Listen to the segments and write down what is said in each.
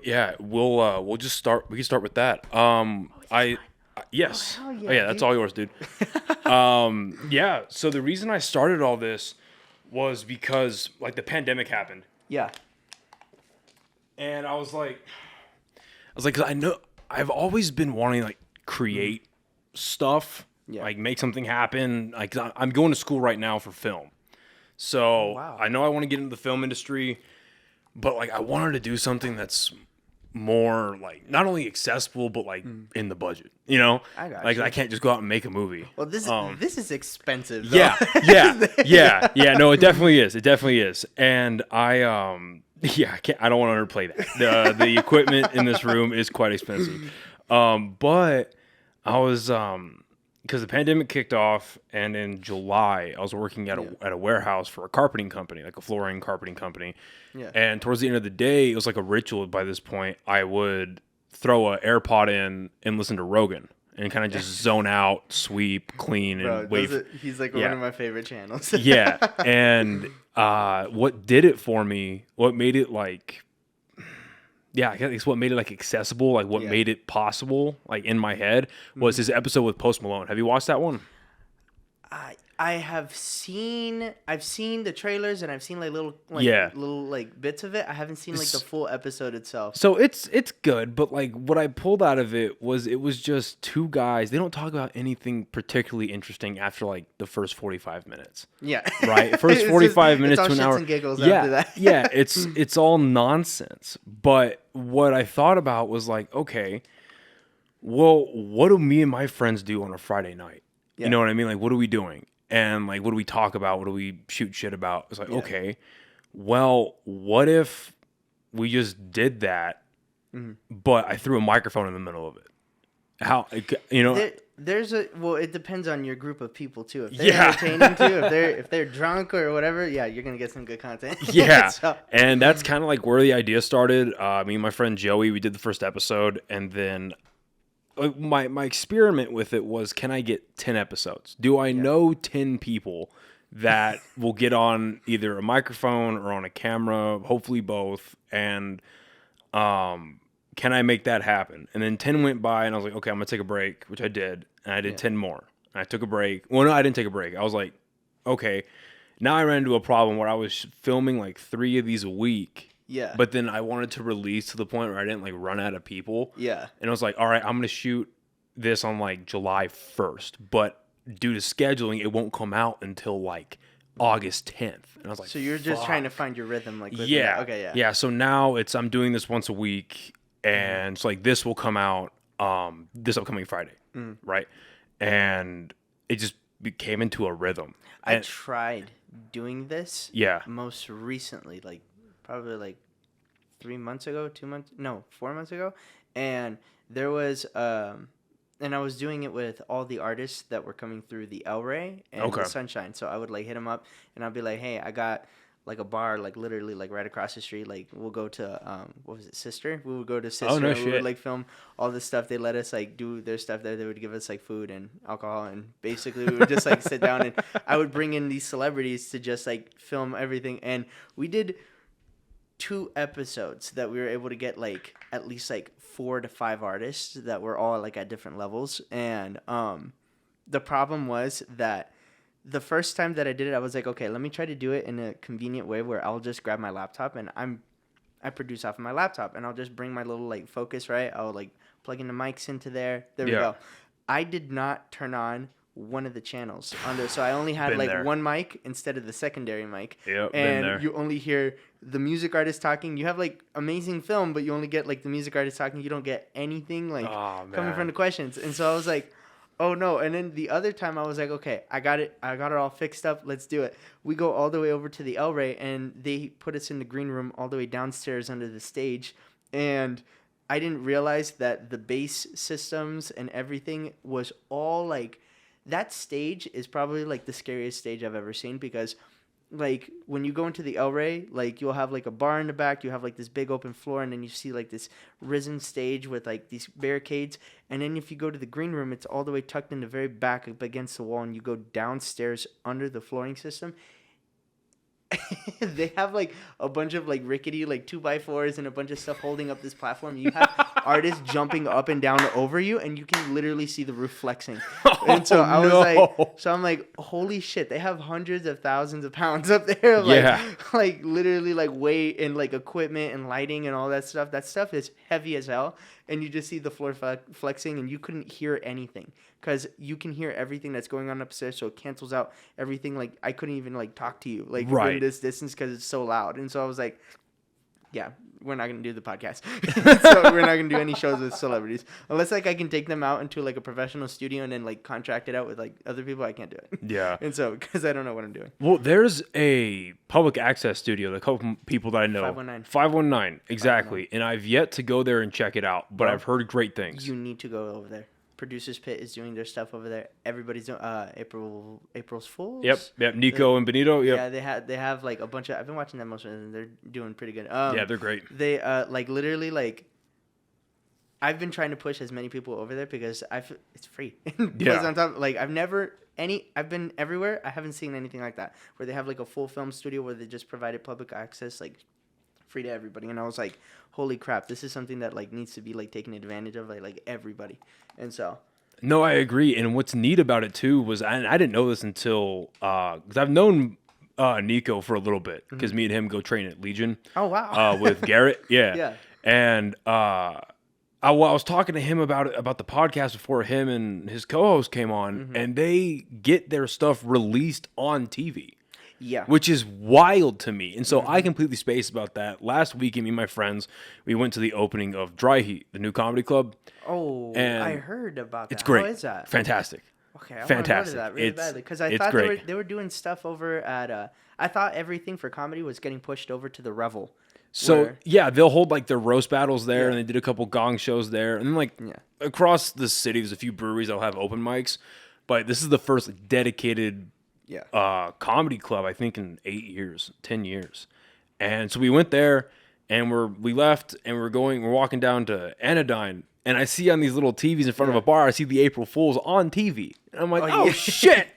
Yeah, we'll just start. We can start with that. Yes. hell Oh yeah, that's dude. all yours, dude. Yeah. So the reason I started all this was because like the pandemic happened, Yeah. and I was like, 'cause I know I've always been wanting to, like, create stuff, Yeah. like make something happen. Like 'cause I'm going to school right now for film, so wow. I know I want to get into the film industry, but like I wanted to do something that's more like not only accessible but like in the budget. I got Like you. I can't just go out and make a movie. Well, this is expensive. Though. Yeah. No, it definitely is. It definitely is. And I don't want to underplay that. The equipment in this room is quite expensive. But I was because the pandemic kicked off, and in July I was working at a warehouse for a carpeting company, like a flooring carpeting company. Yeah. And towards the end of the day, it was like a ritual. By this point, I would throw an AirPod in and listen to Rogan and kind of just zone out, sweep, clean, and wait. He's like Yeah. one of my favorite channels. Yeah. And what did it for me, what made it like, I guess what made it like accessible, like what made it possible, like in my head, was his episode with Post Malone. Have you watched that one? I've seen the trailers and I've seen like little bits of it. I haven't seen like the full episode itself. So it's good, but like what I pulled out of it was just two guys. They don't talk about anything particularly interesting after like the first 45 minutes. Yeah. Right? First 45 minutes to an hour. And giggles yeah, after that. Yeah, it's all nonsense. But what I thought about was like, okay, well, what do me and my friends do on a Friday night? Yeah. You know what I mean? Like, what are we doing? And like, what do we talk about? What do we shoot shit about? It's like, okay, well, what if we just did that, but I threw a microphone in the middle of it? How, it depends on your group of people too. If they're entertaining too, if they're drunk or whatever, you're gonna get some good content. Yeah. And that's kind of like where the idea started. Me and my friend Joey, we did the first episode, and then my experiment with it was, can I get 10 episodes? Do I know 10 people that will get on either a microphone or on a camera, hopefully both, and can I make that happen? And then 10 went by, and I was like, okay, I'm going to take a break, which I did, and I did 10 more. And I took a break. Well, no, I didn't take a break. I was like, okay, now I ran into a problem where I was filming like 3 of these a week. Yeah. But then I wanted to release to the point where I didn't like run out of people. Yeah. And I was like, all right, I'm going to shoot this on like July 1st. But due to scheduling, it won't come out until like August 10th. And I was like, so you're just trying to find your rhythm. Like, yeah. Okay, yeah. Yeah. So now I'm doing this once a week. And it's like, this will come out this upcoming Friday. Right. And it just came into a rhythm. I tried doing this. Yeah. Most recently, like, probably like 4 months ago, and there was and I was doing it with all the artists that were coming through the El Rey and the Sunshine. So I would like hit them up and I'd be like, hey, I got like a bar like literally like right across the street. Like we'll go to what was it, Sister? We would go to Sister. Oh, no and shit. We would like film all this stuff. They let us like do their stuff there. They would give us like food and alcohol, and basically we would just like sit down, and I would bring in these celebrities to just like film everything. And we did 2 episodes that we were able to get like at least like 4 to 5 artists that were all like at different levels. And the problem was that the first time that I did it, I was like, okay, let me try to do it in a convenient way where I'll just grab my laptop and I produce off of my laptop, and I'll just bring my little like focus, right? I'll like plug in the mics into there. There we go. I did not turn on one of the channels on there, so I only had one mic instead of the secondary mic. Yep, and you only hear the music artist talking. You have like amazing film, but you only get like the music artist talking. You don't get anything like coming from the questions. And so I was like, oh no. And then the other time I was like, okay, I got it all fixed up. Let's do it. We go all the way over to the El Rey, and they put us in the green room all the way downstairs under the stage. And I didn't realize that the bass systems and everything was all like, that stage is probably like the scariest stage I've ever seen, because like when you go into the El Rey, like you'll have like a bar in the back, you have like this big open floor, and then you see like this risen stage with like these barricades. And then if you go to the green room, it's all the way tucked in the very back up against the wall, and you go downstairs under the flooring system. they have like a bunch of like rickety like 2x4s and a bunch of stuff holding up this platform. You have artists jumping up and down over you, and you can literally see the roof flexing. And so I was like, I'm like, holy shit! They have hundreds of thousands of pounds up there, like literally like weight and like equipment and lighting and all that stuff. That stuff is heavy as hell, and you just see the floor flexing, and you couldn't hear anything. Because you can hear everything that's going on upstairs, so it cancels out everything. Like, I couldn't even, like, talk to you, like, in this distance because it's so loud. And so I was like, yeah, we're not going to do the podcast. So we're not going to do any shows with celebrities. Unless, like, I can take them out into, like, a professional studio and then, like, contract it out with, like, other people, I can't do it. Yeah. And so, because I don't know what I'm doing. Well, there's a public access studio, a couple people that I know. 519. 519, exactly. 519. And I've yet to go there and check it out, but I've heard great things. You need to go over there. Producers Pit is doing their stuff over there. Everybody's doing April's Fools. Yep. Nico and Benito. Yep. Yeah, they have like a bunch of. I've been watching them most of them. They're doing pretty good. Yeah, they're great. They like literally like. I've been trying to push as many people over there because it's free. Plus on top, like I've been everywhere. I haven't seen anything like that where they have like a full film studio where they just provided public access like free to everybody. And I was like, holy crap, this is something that like needs to be like taken advantage of like everybody. And so no, I agree. And what's neat about it too was I didn't know this until because I've known Nico for a little bit because me and him go train at Legion. Oh wow. With Garrett. Yeah. Yeah. And I was talking to him about the podcast before him and his co-host came on, and they get their stuff released on TV. Yeah. Which is wild to me. And so I completely spaced about that. Last weekend, me and my friends, we went to the opening of Dry Heat, the new comedy club. Oh, and I heard about that. It's great. How is that? Fantastic. Okay, I fantastic. Want to go to that really badly because I thought they were doing stuff over at. I thought everything for comedy was getting pushed over to the Revel. So they'll hold like their roast battles there, and they did a couple gong shows there, and then like across the city, there's a few breweries that'll have open mics, but this is the first dedicated comedy club I think in 10 years, and so we went there, and we left, and we're walking doing to Anodyne. And I see on these little TVs in front of a bar, I see the April Fools on TV. And I'm like, oh shit!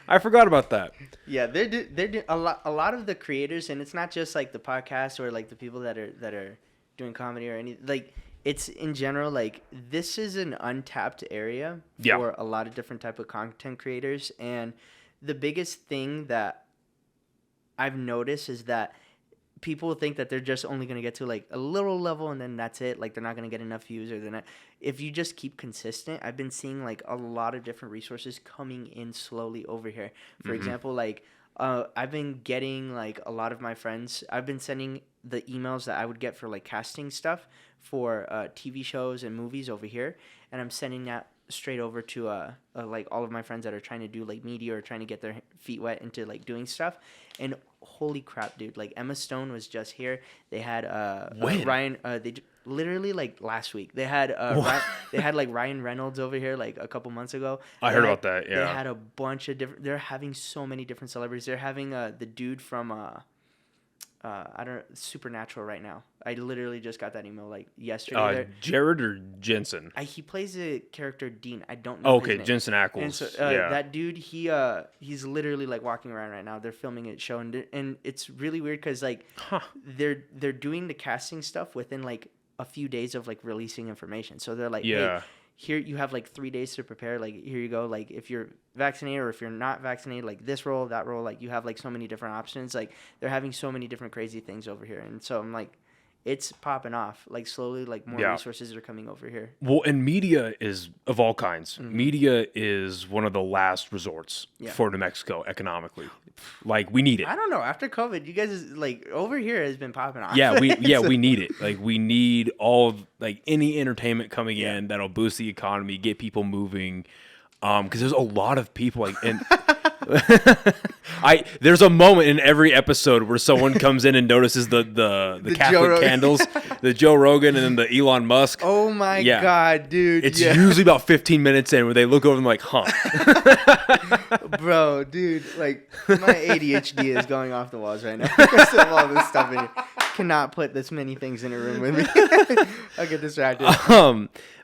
I forgot about that. Yeah, they're a lot of the creators, and it's not just like the podcast or like the people that are doing comedy or any like it's in general like this is an untapped area for a lot of different type of content creators. And the biggest thing that I've noticed is that people think that they're just only going to get to like a little level and then that's it. Like they're not going to get enough views or they're not. If you just keep consistent, I've been seeing like a lot of different resources coming in slowly over here. For example, like I've been getting like a lot of my friends. I've been sending the emails that I would get for like casting stuff for TV shows and movies over here. And I'm sending that straight over to like all of my friends that are trying to do like media or trying to get their feet wet into like doing stuff. And holy crap, dude, like Emma Stone was just here. They had Ryan they literally like last week they had they had like Ryan Reynolds over here like a couple months ago. I heard about that. They had a bunch of different. They're having so many different celebrities. They're having the dude from I don't know, Supernatural right now. I literally just got that email like yesterday. Jared or Jensen? He plays a character Dean. I don't know. Okay, Jensen Ackles. And so that dude, he's literally like walking around right now. They're filming it, show, and it's really weird because like they're doing the casting stuff within like a few days of like releasing information. So they're like, hey, here you have like 3 days to prepare. Like here you go. Like if you're vaccinated or if you're not vaccinated, like this role, that role, like you have like so many different options. Like they're having so many different crazy things over here, and so I'm like, it's popping off. Like slowly, like more resources are coming over here. Well, and media is of all kinds. Media is one of the last resorts for New Mexico economically. Like we need it. I don't know. After COVID, you guys is like over here has been popping off. Yeah, we need it. Like we need like any entertainment coming in that'll boost the economy, get people moving. Because there's a lot of people like and. There's a moment in every episode where someone comes in and notices the Catholic candles, the Joe Rogan and then the Elon Musk. Oh my god, dude! It's usually about 15 minutes in where they look over and like, huh? Bro, dude, like my ADHD is going off the walls right now because of all this stuff in here. Cannot put this many things in a room with me. I'll get distracted.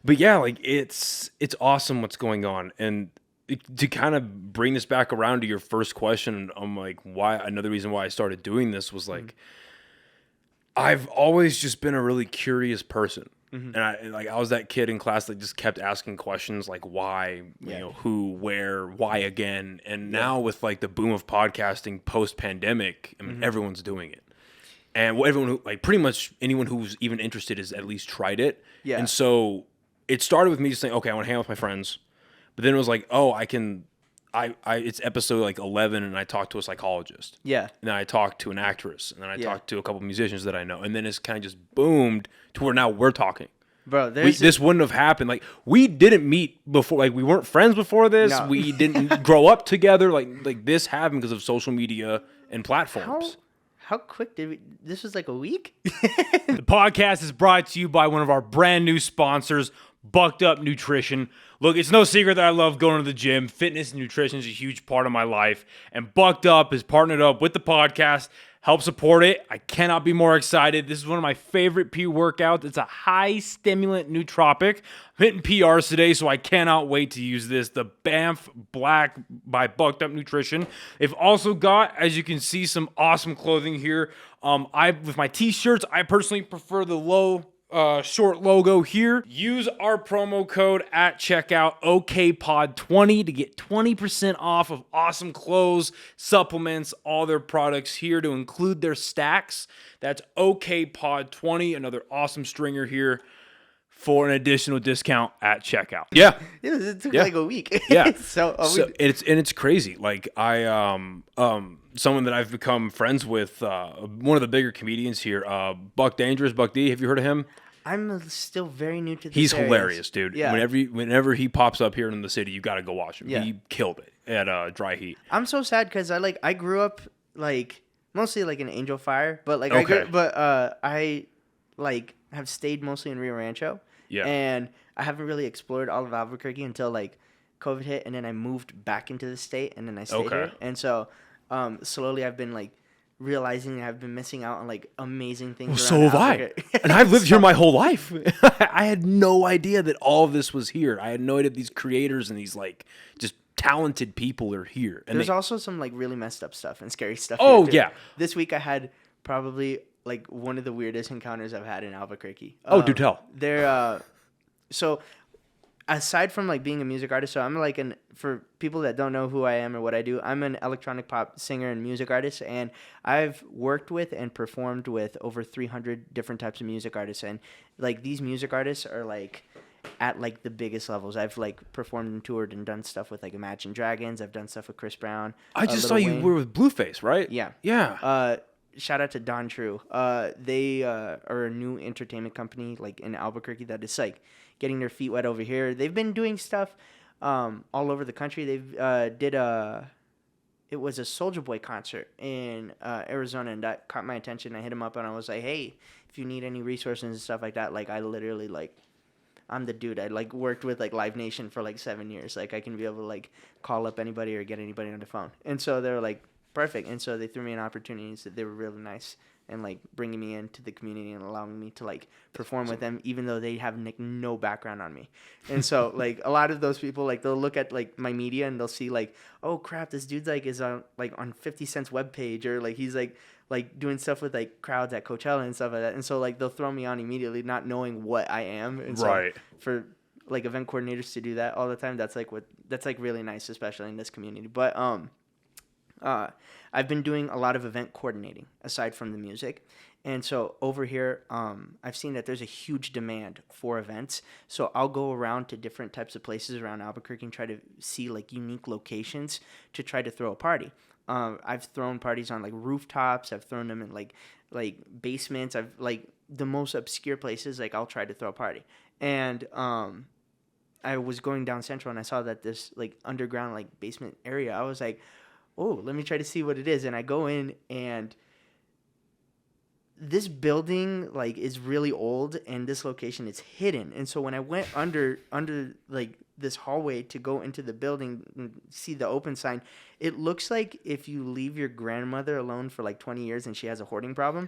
But yeah, like it's awesome what's going on and. to kind of bring this back around to your first question, I'm like, why? Another reason why I started doing this was like, I've always just been a really curious person. And I was that kid in class that just kept asking questions like why, you know, who, where, why again. And now with like the boom of podcasting post pandemic, I mean, everyone's doing it. And everyone who, like, pretty much anyone who's even interested has at least tried it. Yeah. And so it started with me just saying, okay, I want to hang out with my friends. But then it was like, oh, it's episode like 11 and I talked to a psychologist. Yeah. And then I talked to an actress. And then I talked to a couple musicians that I know. And then it's kind of just boomed to where now we're talking. Bro, this wouldn't have happened. Like, we didn't meet before. Like, we weren't friends before this. No. We didn't grow up together. Like this happened because of social media and platforms. How quick did we... This was like a week? The podcast is brought to you by one of our brand new sponsors, Bucked Up Nutrition. Look, it's no secret that I love going to the gym. Fitness and nutrition is a huge part of my life. And Bucked Up is partnered up with the podcast, help support it. I cannot be more excited. This is one of my favorite pre-workouts. It's a high-stimulant nootropic. I'm hitting PRs today, so I cannot wait to use this. The Banff Black by Bucked Up Nutrition. They've also got, as you can see, some awesome clothing here. With my t-shirts, I personally prefer the short logo here. Use our promo code at checkout, OKPod20, to get 20% off of awesome clothes, supplements, all their products here to include their stacks. That's OKPod20, another awesome stringer here for an additional discount at checkout. Yeah. It took like a week. Yeah. It's crazy. Like someone that I've become friends with, one of the bigger comedians here, Buck Dangerous, Buck D. Have you heard of him? I'm still very new to this. He's hilarious, dude. Yeah. Whenever he pops up here in the city, you got to go watch him. Yeah. He killed it at Dry Heat. I'm so sad because I grew up like mostly like in Angel Fire, but like I have stayed mostly in Rio Rancho. Yeah. And I haven't really explored all of Albuquerque until like COVID hit, and then I moved back into the state, and then I stayed here. And so slowly I've been like realizing I've been missing out on like amazing things. Well, so have I. And I've lived here my whole life. I had no idea that all of this was here. I had no idea these creators and these like just talented people are here. And there's also some like really messed up stuff and scary stuff. Oh yeah. This week I had probably like one of the weirdest encounters I've had in Albuquerque. Oh, do tell. So aside from like being a music artist, so I'm like for people that don't know who I am or what I do, I'm an electronic pop singer and music artist, and I've worked with and performed with over 300 different types of music artists, and like these music artists are like at like the biggest levels. I've like performed and toured and done stuff with like Imagine Dragons. I've done stuff with Chris Brown. I just saw you were with Blueface, right? Yeah. Yeah. Shout out to Don True. They are a new entertainment company like in Albuquerque that is like getting their feet wet over here. They've been doing stuff all over the country. They've it was a Soulja Boy concert in Arizona, and that caught my attention. I hit him up and I was like, hey, if you need any resources and stuff like that, like I literally like I'm the dude. I like worked with like Live Nation for like 7 years. Like I can be able to like call up anybody or get anybody on the phone. And so they were like, perfect. And so they threw me an opportunity. So they were really nice and like bringing me into the community and allowing me to like perform with them, even though they have like no background on me. And so like a lot of those people, like they'll look at like my media and they'll see like, oh crap, this dude's like is on 50 Cent's webpage, or like he's like doing stuff with like crowds at Coachella and stuff like that. And so like they'll throw me on immediately, not knowing what I am. And so for like event coordinators to do that all the time, that's like really nice, especially in this community. But I've been doing a lot of event coordinating aside from the music. And so over here, I've seen that there's a huge demand for events. So I'll go around to different types of places around Albuquerque and try to see like unique locations to try to throw a party. I've thrown parties on like rooftops. I've thrown them in like basements. I've like the most obscure places. Like I'll try to throw a party. And I was going down Central and I saw that this like underground like basement area. I was like, oh, let me try to see what it is. And I go in, and this building like is really old, and this location is hidden. And so when I went under like this hallway to go into the building and see the open sign, it looks like if you leave your grandmother alone for like 20 years and she has a hoarding problem.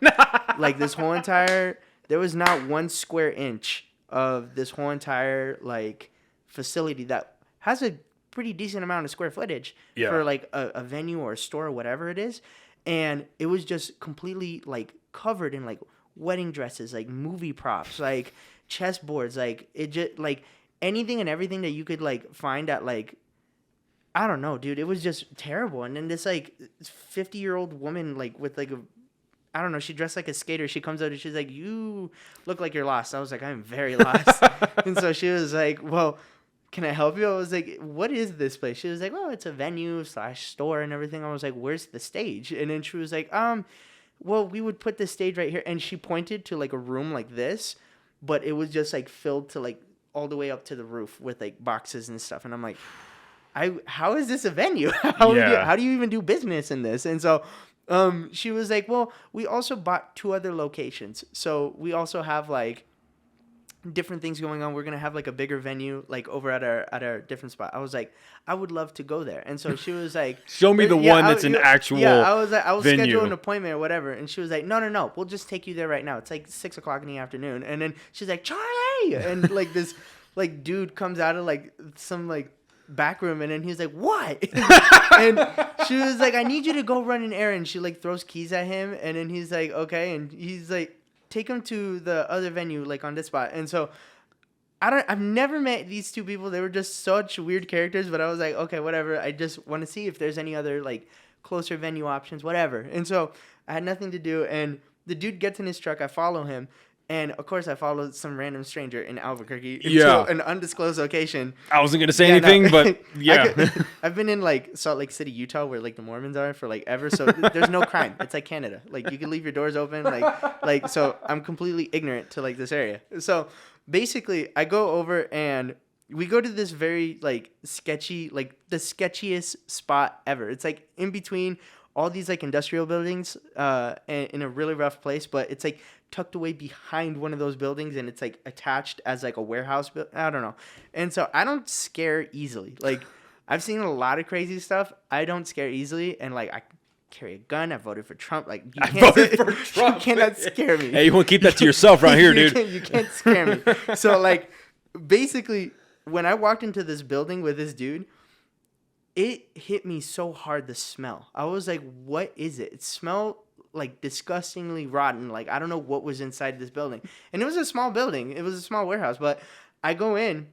Like this whole entire, there was not 1 square inch of this whole entire like facility that has a pretty decent amount of square footage Yeah. for like a venue or a store or whatever it is. And it was just completely like covered in like wedding dresses, like movie props, like chessboards, like it just like anything and everything that you could like find at like, I don't know, dude. It was just terrible. And then this like 50-year-old woman like with like a, I don't know, she dressed like a skater. She comes out and she's like, "You look like you're lost." I was like, "I'm very lost." And so she was like, "Well, can I help you?" I was like, "What is this place?" She was like, "Well, it's a venue / store and everything." I was like, "Where's the stage?" And then she was like, well, we would put the stage right here." And she pointed to like a room like this, but it was just like filled to like all the way up to the roof with like boxes and stuff. And I'm like, how is this a venue? How do you even do business in this? And so she was like, "Well, we also bought 2 other locations. So we also have like different things going on. We're going to have like a bigger venue like over at our different spot." I was like, "I would love to go there." And so she was like, "Show me the one that's an actual I was like, "I'll venue. schedule an appointment or whatever." And she was like, No, we'll just take you there right now. It's like 6:00 in the afternoon." And then she's like, "Charlie!" And like this like dude comes out of like some like back room, and then he's like, "What?" And she was like, "I need you to go run an errand." She like throws keys at him, and then he's like, "Okay." And he's like, "Take him to the other venue, like on this spot." And so I've never met these 2 people. They were just such weird characters, but I was like, okay, whatever. I just want to see if there's any other like closer venue options, whatever. And so I had nothing to do, and the dude gets in his truck. I follow him. And of course, I followed some random stranger in Albuquerque into an undisclosed location. I wasn't gonna say anything, but yeah, I've been in like Salt Lake City, Utah, where like the Mormons are for like ever. So there's no crime. It's like Canada. Like you can leave your doors open. Like so I'm completely ignorant to like this area. So basically, I go over and we go to this very like sketchy, like the sketchiest spot ever. It's like in between all these like industrial buildings, in a really rough place, but it's like tucked away behind one of those buildings, and it's like attached as like a warehouse. I don't know. And so I don't scare easily. Like I've seen a lot of crazy stuff. I don't scare easily, and like I carry a gun. I voted for Trump. Like you you cannot scare me. Hey, you want to keep that to yourself right here, dude. You can't scare me. So like basically, when I walked into this building with this dude, it hit me so hard, the smell. I was like, what is it? It smelled like disgustingly rotten. Like I don't know what was inside this building. And it was a small building. It was a small warehouse. But I go in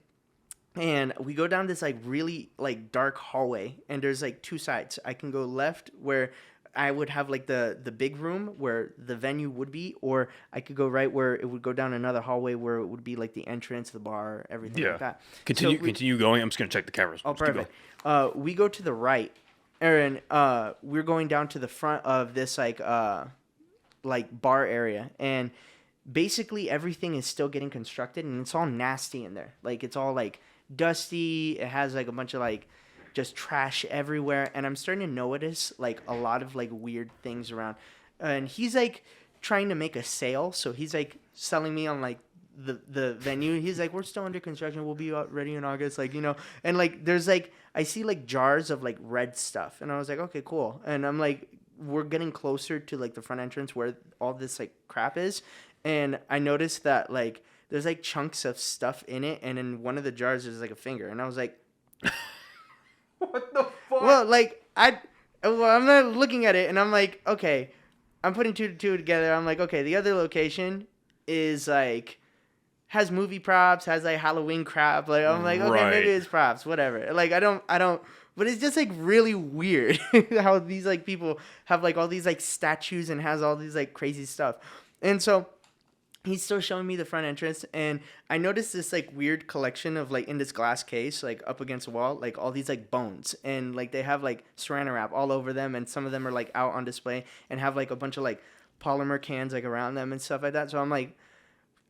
and we go down this like really like dark hallway, and there's like 2 sides. I can go left where I would have like the big room where the venue would be, or I could go right where it would go down another hallway where it would be like the entrance, the bar, everything like that. Continue going. I'm just gonna check the cameras. Oh, perfect. We go to the right, and we're going down to the front of this like bar area, and basically everything is still getting constructed, and it's all nasty in there. Like it's all like dusty. It has like a bunch of like just trash everywhere, and I'm starting to notice like a lot of like weird things around. And he's like trying to make a sale, so he's like selling me on like the venue. He's like, "We're still under construction. We'll be ready in August." Like, you know, and like there's like I see like jars of like red stuff, and I was like, okay, cool. And I'm like, we're getting closer to like the front entrance where all this like crap is, and I noticed that like there's like chunks of stuff in it, and in one of the jars there's like a finger, and I was like, what the fuck? Well, like I'm not looking at it, and I'm like, okay, I'm putting 2 to 2 together. I'm like, okay, the other location is like has movie props, has like Halloween crap. Like I'm like, okay, maybe it's props, whatever. Like I don't. But it's just like really weird how these like people have like all these like statues and has all these like crazy stuff. And so he's still showing me the front entrance, and I noticed this like weird collection of like in this glass case, like up against the wall, like all these like bones, and like they have like saran wrap all over them, and some of them are like out on display and have like a bunch of like polymer cans like around them and stuff like that. So I'm like,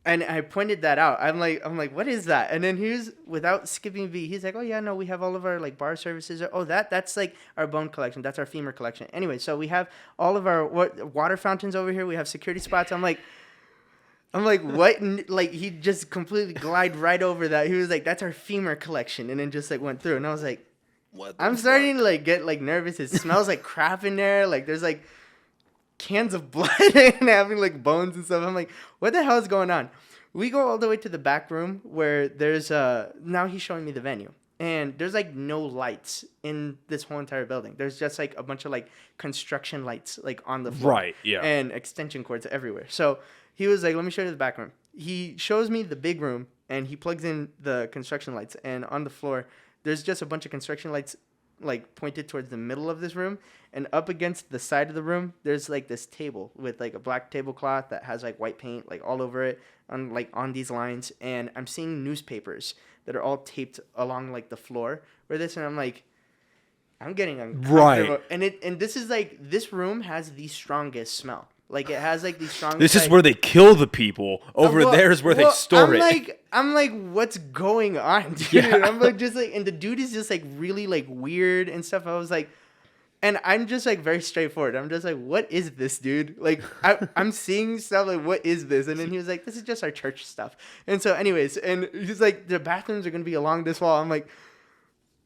and I pointed that out. I'm like, what is that? And then he's, without skipping a beat, he's like, "Oh yeah, no, we have all of our like bar services. Oh, that's like our bone collection. That's our femur collection. Anyway, so we have all of our water fountains over here. We have security spots." I'm like, what? And like he just completely glided right over that. He was like, "That's our femur collection," and then just like went through. And I was like, "What?" I'm starting to like get like nervous. It smells like crap in there. Like there's like cans of blood and having like bones and stuff. I'm like, what the hell is going on? We go all the way to the back room where there's now he's showing me the venue. and there's like no lights in this whole entire building. There's just like a bunch of like construction lights like on the floor. Right, yeah. And extension cords everywhere. So he was like, let me show you the back room. He shows me the big room and he plugs in the construction lights, and on the floor there's just a bunch of construction lights like pointed towards the middle of this room, and up against the side of the room there's like this table with like a black tablecloth that has like white paint like all over it on these lines, and I'm seeing newspapers that are all taped along like the floor where this, and I'm like, I'm getting uncomfortable. Right. And this is like, this room has the strongest smell. Like it has like the strongest. This is like, where they kill the people. Over there is where they store it. I'm like, what's going on, dude? Yeah. I'm like, just like, and the dude is just like really like weird and stuff. I was like, and I'm just like very straightforward. I'm just like, what is this, dude? Like I'm seeing stuff like, what is this? And then he was like, this is just our church stuff. And so anyways, and he's like, the bathrooms are going to be along this wall. I'm like,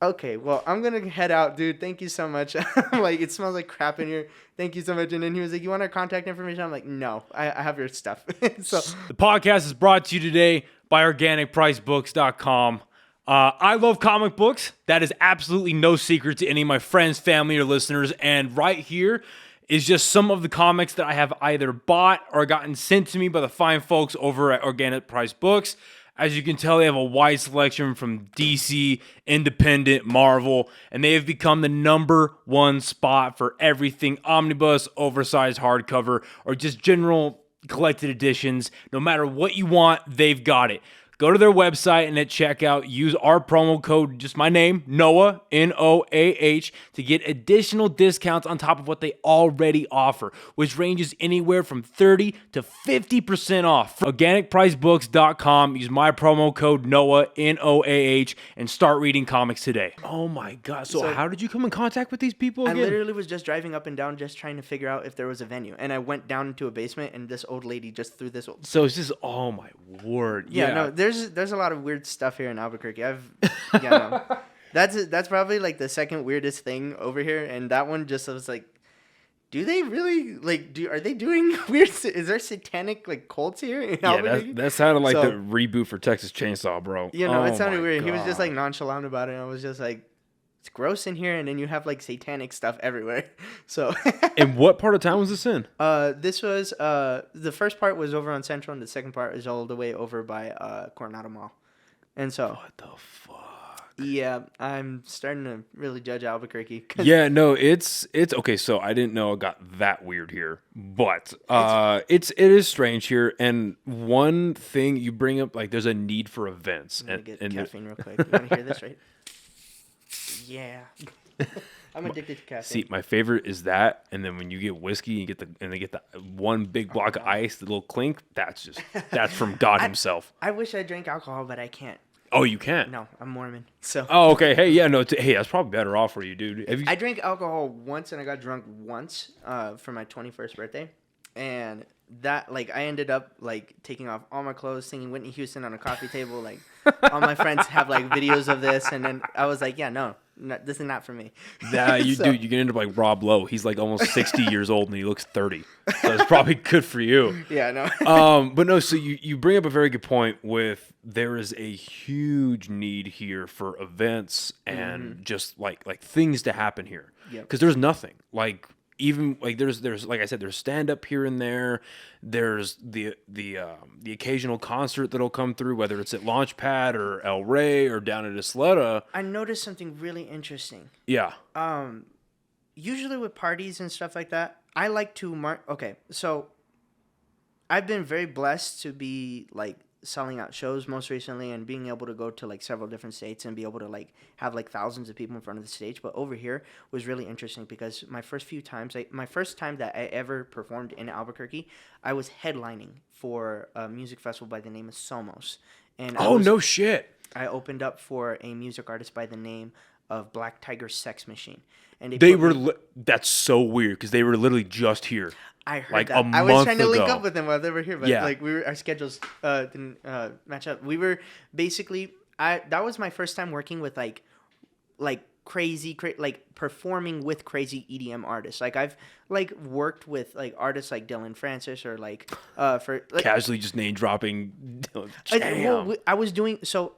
okay, well, I'm going to head out, dude. Thank you so much. Like, it smells like crap in here. Thank you so much. And then he was like, you want our contact information? I'm like, no, I have your stuff. So The podcast is brought to you today by OrganicPriceBooks.com. I love comic books. That is absolutely no secret to any of my friends, family, or listeners. And right here is just some of the comics that I have either bought or gotten sent to me by the fine folks over at Organic Price Books. As you can tell, they have a wide selection from DC, Independent, Marvel, and they have become the #1 spot for everything omnibus, oversized hardcover, or just general collected editions. No matter what you want, they've got it. Go to their website and at checkout, use our promo code, just my name, Noah, Noah, to get additional discounts on top of what they already offer, which ranges anywhere from 30 to 50% off. OrganicPriceBooks.com, use my promo code, Noah, Noah, and start reading comics today. Oh my God. So how did you come in contact with these people I again? literally was just driving up and down just trying to figure out if there was a venue. And I went down into a basement, and this old lady just threw this. So it's just, oh my word. Yeah, no, there's a lot of weird stuff here in Albuquerque. That's probably like the second weirdest thing over here, and that one just was like, do they really like are they doing weird? Is there satanic like cults here in Albuquerque? That sounded like the reboot for Texas Chainsaw, bro. You know, it sounded weird. God. He was just like nonchalant about it, and I was just like, it's gross in here, and then you have like satanic stuff everywhere. So. And what part of town was this in? This was the first part was over on Central, and the second part is all the way over by Coronado Mall. And so, What the fuck? Yeah, I'm starting to really judge Albuquerque. Yeah, no, it's okay. So I didn't know it got that weird here, but it is strange here. And one thing you bring up, like, there's a need for events. I'm gonna get caffeine real quick. You want to hear this, right? Yeah. I'm addicted to caffeine. See, my favorite is that, and then when you get whiskey, you get they get the one big block of ice, the little clink. That's from God Himself. I wish I drank alcohol, but I can't. Oh, you can't? No, I'm Mormon. So. Oh, okay. Hey, yeah, no. Hey, that's probably better off for you, dude. I drank alcohol once, and I got drunk once for my 21st birthday, and that I ended up taking off all my clothes, singing Whitney Houston on a coffee table. Like all my friends have videos of this, and then I was like, yeah, no, this is not for me. Yeah, dude, you can end up like Rob Lowe. He's almost 60 years old and he looks 30. So it's probably good for you. Yeah, no. But no, so you bring up a very good point with there is a huge need here for events and just like things to happen here. Yep. Because there's nothing. Even there's like I said, there's stand up here and there. There's the occasional concert that'll come through, whether it's at Launchpad or El Rey or down at Isleta. I noticed something really interesting. Yeah. Usually with parties and stuff like that, I like to mark. Okay, so I've been very blessed to be selling out shows most recently and being able to go to several different states and be able to have thousands of people in front of the stage. But over here was really interesting because my first time that I ever performed in Albuquerque, I was headlining for a music festival by the name of Somos. And no shit. I opened up for a music artist by the name of Black Tiger Sex Machine. And that's so weird because they were literally just here. I heard that. A month I was trying to link ago. up with them while they were here, but Yeah. our schedules didn't match up. We were basically that was my first time working with crazy performing with crazy EDM artists. I've worked with artists like Dylan Francis or for Casually just name dropping. I was doing so.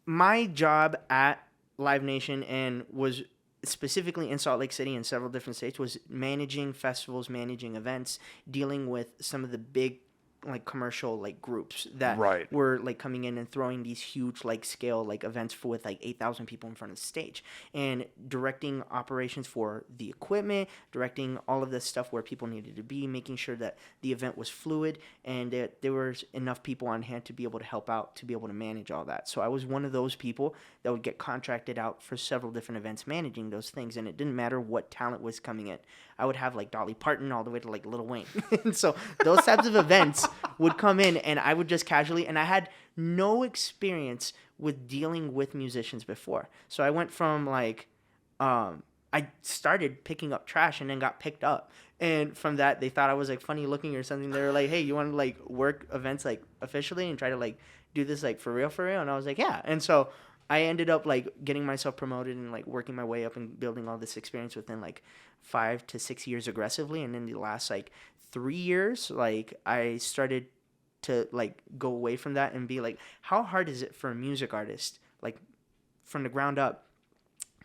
my job at Live Nation and was specifically in Salt Lake City and several different states was managing festivals, managing events, dealing with some of the big like commercial like groups that were like coming in and throwing these huge like scale like events for with like 8,000 people in front of the stage, and directing operations for the equipment, directing all of this stuff where people needed to be, making sure that the event was fluid and that there was enough people on hand to be able to help out, to be able to manage all that. So I was one of those people that would get contracted out for several different events managing those things, and it didn't matter what talent was coming in. I would have like Dolly Parton all the way to like Lil Wayne. And so those types of events would come in, and I would just casually, and I had no experience with dealing with musicians before. So I went from like, I started picking up trash and then got picked up. And from that, they thought I was like funny looking or something. They were like, hey, you want to like work events like officially and try to like do this like for real? And I was like, yeah. And so I ended up like getting myself promoted and like working my way up and building all this experience within like 5 to 6 years aggressively. And in the last like 3 years, like I started to like go away from that and be like, how hard is it for a music artist, like from the ground up,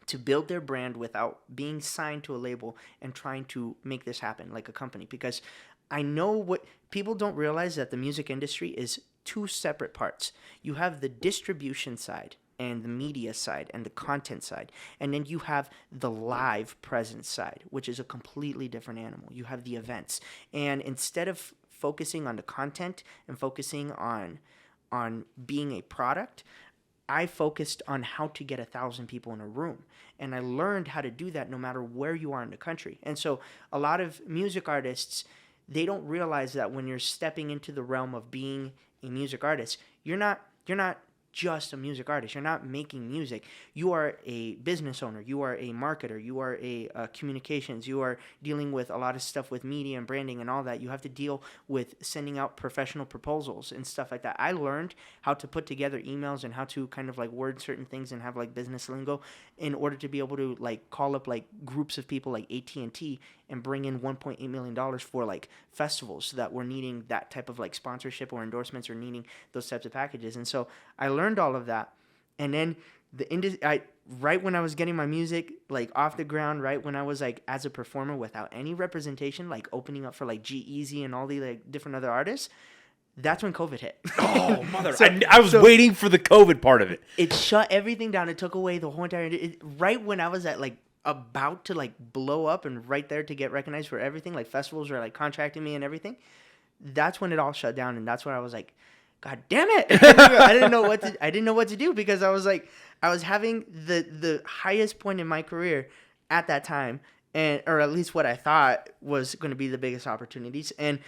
to build their brand without being signed to a label and trying to make this happen like a company? Because I know what people don't realize, that the music industry is 2 separate parts. You have the distribution side and the media side and the content side, and then you have the live presence side, which is a completely different animal. You have the events, and instead of focusing on the content and focusing on being a product, I focused on how to get 1,000 people in a room, and I learned how to do that no matter where you are in the country. And so a lot of music artists, they don't realize that when you're stepping into the realm of being a music artist, you're not just a music artist. You're not making music. You are a business owner. You are a marketer. You are a communications. You are dealing with a lot of stuff with media and branding and all that. You have to deal with sending out professional proposals and stuff like that. I learned how to put together emails and how to kind of like word certain things and have like business lingo in order to be able to like call up like groups of people like AT&T and bring in $1.8 million for like festivals that were needing that type of like sponsorship or endorsements or needing those types of packages. And so I learned all of that. And then right when I was getting my music like off the ground, right when I was like as a performer without any representation, like opening up for like G-Eazy and all the like different other artists, that's when COVID hit. Oh, mother. I was waiting for the COVID part of it. It shut everything down. It took away the whole entire... right when I was at like about to like blow up and right there to get recognized for everything, like festivals were like contracting me and everything, that's when it all shut down. And that's when I was like, God damn it. I didn't know what to do, because I was like, I was having the highest point in my career at that time, or at least what I thought was going to be the biggest opportunities, and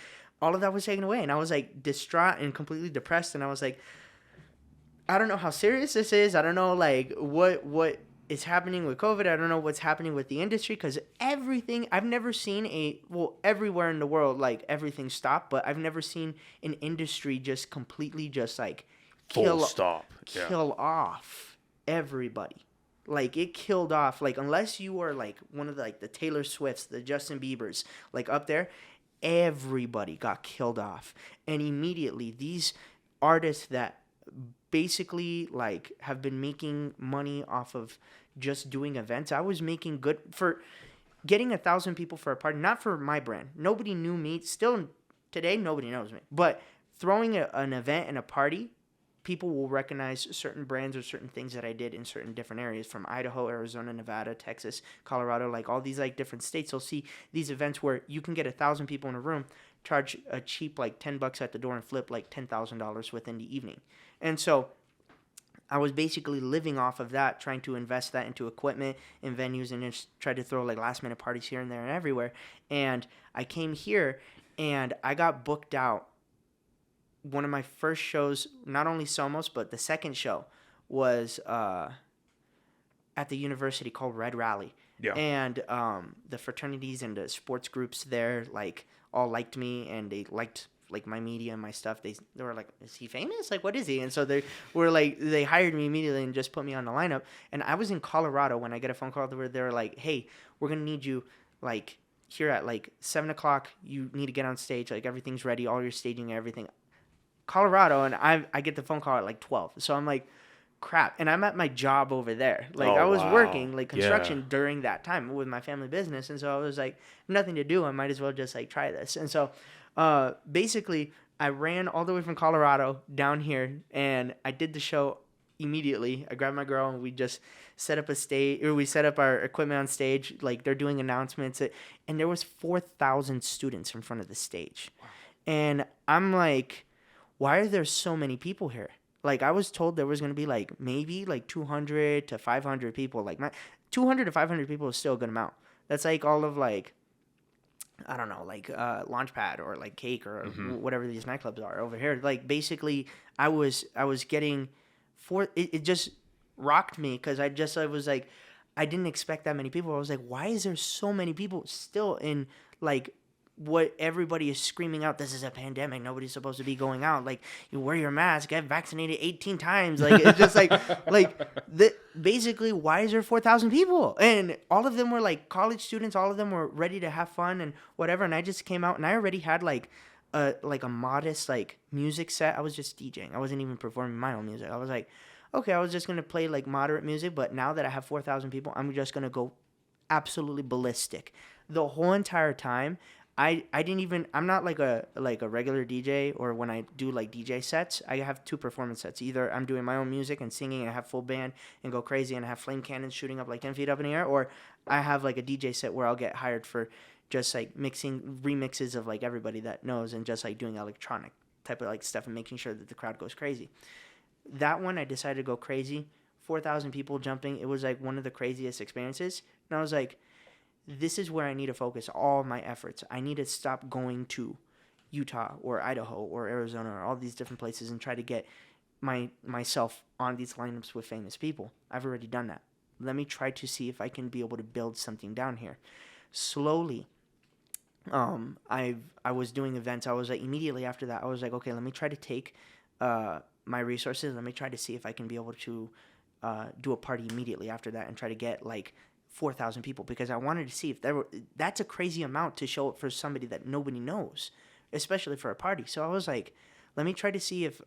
all of that was taken away, and I was like distraught and completely depressed. And I was like, I don't know how serious this is. I don't know like what is happening with COVID. I don't know what's happening with the industry, because everything, I've never seen everywhere in the world, like everything stopped, but I've never seen an industry just completely just like kill off everybody. Like it killed off, like unless you are like one of the, like the Taylor Swifts, the Justin Biebers, like up there, everybody got killed off. And immediately these artists that basically like have been making money off of just doing events. I was making good for getting 1,000 people for a party, not for my brand. Nobody knew me. Still today, nobody knows me. But throwing an event and a party, people will recognize certain brands or certain things that I did in certain different areas, from Idaho, Arizona, Nevada, Texas, Colorado, like all these like different states. They'll see these events where you can get 1,000 people in a room, charge a cheap like $10 at the door, and flip like $10,000 within the evening. And so I was basically living off of that, trying to invest that into equipment and venues, and just try to throw like last minute parties here and there and everywhere. And I came here and I got booked out. One of my first shows, not only Somos, but the second show was at the university called Red Rally. Yeah. And the fraternities and the sports groups there like all liked me, and they liked like my media and my stuff. They were like, is he famous? Like, what is he? And so they were like, they hired me immediately and just put me on the lineup. And I was in Colorado when I get a phone call where they were like, hey, we're going to need you like here at like 7:00. You need to get on stage. Like everything's ready. All your staging and everything. Colorado. And I get the phone call at like 12. So I'm like, crap. And I'm at my job over there. Like, I was working, like, construction during that time with my family business. And so I was like, nothing to do. I might as well just, like, try this. And so basically, I ran all the way from Colorado down here, and I did the show immediately. I grabbed my girl, and we just set up a stage, or we set up our equipment on stage. Like, they're doing announcements. And there was 4,000 students in front of the stage. Wow. And I'm like, why are there so many people here? Like, I was told there was going to be, like, maybe, like, 200 to 500 people. Like, 200 to 500 people is still a good amount. That's, like, all of, like, I don't know, like, Launchpad or, like, Cake or whatever these nightclubs are over here. Like, basically, I was getting it just rocked me because I was, like, I didn't expect that many people. I was like, why is there so many people still in, like, what everybody is screaming out, this is a pandemic, nobody's supposed to be going out, like, you wear your mask, get vaccinated 18 times, like, it's just basically, why is there 4,000 people? And all of them were, like, college students, all of them were ready to have fun and whatever, and I just came out, and I already had, like a modest, like, music set. I was just DJing. I wasn't even performing my own music. I was like, okay, I was just going to play, like, moderate music, but now that I have 4,000 people, I'm just going to go absolutely ballistic. The whole entire time, I didn't even, I'm not like a regular DJ, or when I do, like, DJ sets, I have two performance sets. Either I'm doing my own music and singing and I have full band and go crazy and I have flame cannons shooting up like 10 feet up in the air, or I have, like, a DJ set where I'll get hired for just, like, mixing remixes of, like, everybody that knows and just, like, doing electronic type of, like, stuff and making sure that the crowd goes crazy. That one, I decided to go crazy. 4,000 people jumping. It was, like, one of the craziest experiences. And I was like, this is where I need to focus all my efforts. I need to stop going to Utah or Idaho or Arizona or all these different places and try to get myself on these lineups with famous people. I've already done that. Let me try to see if I can be able to build something down here. Slowly, I was doing events. I was like, immediately after that, I was like, okay, let me try to take my resources. Let me try to see if I can be able to do a party immediately after that and try to get, like, 4,000 people, because I wanted to see if that's a crazy amount to show up for somebody that nobody knows, especially for a party. So I was like, let me try to see if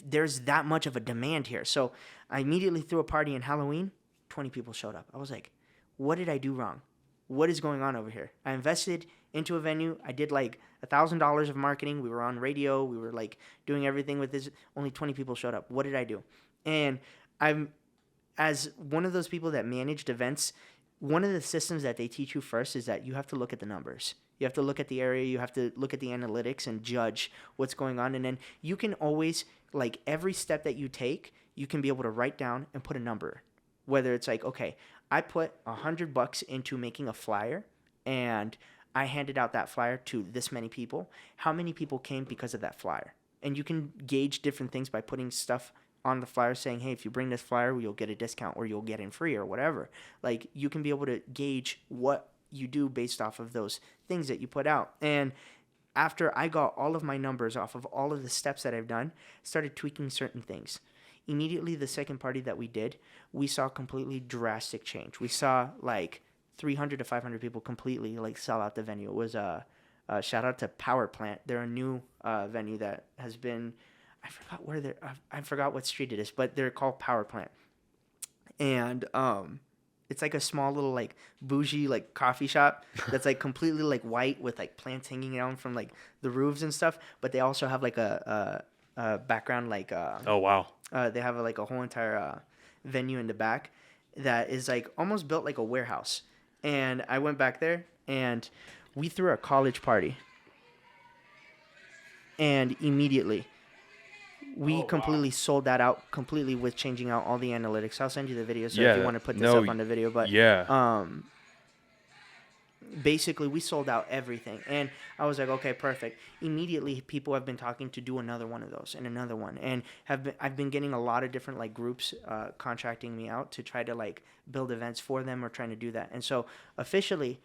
there's that much of a demand here. So I immediately threw a party in Halloween. 20 people showed up. I was like, what did I do wrong? What is going on over here? I invested into a venue. I did, like, $1,000 of marketing. We were on radio. We were, like, doing everything with this. Only 20 people showed up. What did I do? And as one of those people that managed events, one of the systems that they teach you first is that you have to look at the numbers. You have to look at the area. You have to look at the analytics and judge what's going on. And then you can always, like, every step that you take, you can be able to write down and put a number. Whether it's like, okay, I put $100 into making a flyer, and I handed out that flyer to this many people. How many people came because of that flyer? And you can gauge different things by putting stuff on the flyer saying, hey, if you bring this flyer, you'll get a discount or you'll get in free or whatever. Like, you can be able to gauge what you do based off of those things that you put out. And after I got all of my numbers off of all of the steps that I've done, started tweaking certain things. Immediately, the second party that we did, we saw completely drastic change. We saw, like, 300 to 500 people completely, like, sell out the venue. It was a shout out to Power Plant. They're a new venue that has been, I forgot what street it is, but they're called Power Plant. And it's like a small little, like, bougie, like, coffee shop that's, like, completely, like, white with, like, plants hanging down from, like, the roofs and stuff. But they also have, like, a background, like, oh wow, they have like a whole entire venue in the back that is, like, almost built like a warehouse. And I went back there and we threw a college party, and immediately we completely sold that out completely with changing out all the analytics. I'll send you the video if you want to put this up on the video. But basically we sold out everything, and I was like, okay, perfect. Immediately people have been talking to do another one of those and another one, and I've been getting a lot of different, like, groups contracting me out to try to, like, build events for them or trying to do that. And so officially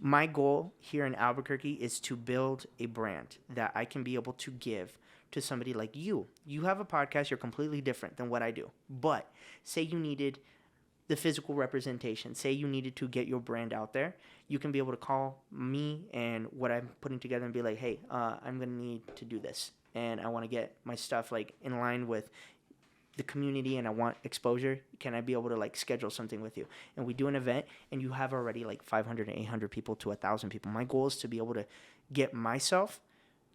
my goal here in Albuquerque is to build a brand that I can be able to give to somebody like you. You have a podcast, you're completely different than what I do. But say you needed the physical representation, say you needed to get your brand out there, you can be able to call me and what I'm putting together and be like, hey, I'm going to need to do this. And I want to get my stuff, like, in line with the community and I want exposure. Can I be able to like schedule something with you? And we do an event and you have already like 500 and 800 people to 1,000 people. My goal is to be able to get myself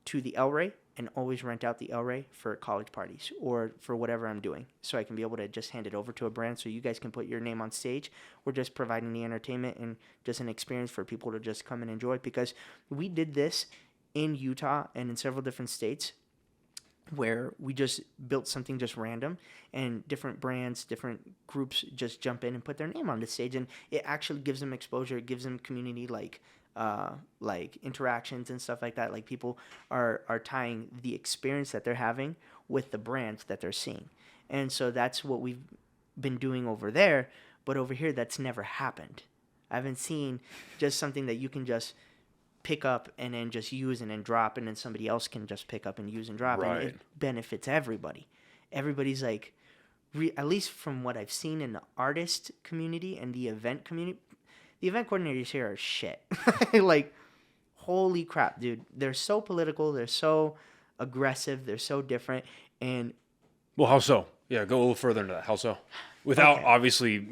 to the El Rey and always rent out the El Rey for college parties or for whatever I'm doing. So I can be able to just hand it over to a brand so you guys can put your name on stage. We're just providing the entertainment and just an experience for people to just come and enjoy, because we did this in Utah and in several different states where we just built something just random and different brands, different groups just jump in and put their name on the stage, and it actually gives them exposure. It gives them community like interactions and stuff like that. Like people are tying the experience that they're having with the brands that they're seeing. And so that's what we've been doing over there. But over here, that's never happened. I haven't seen just something that you can just pick up and then just use and then drop, and then somebody else can just pick up and use and drop. Right. And it benefits everybody. Everybody's like, at least from what I've seen in the artist community and the event community, the event coordinators here are shit. Like, holy crap, dude. They're so political. They're so aggressive. They're so different. And well, how so? Yeah, go a little further into that. How so? Without obviously,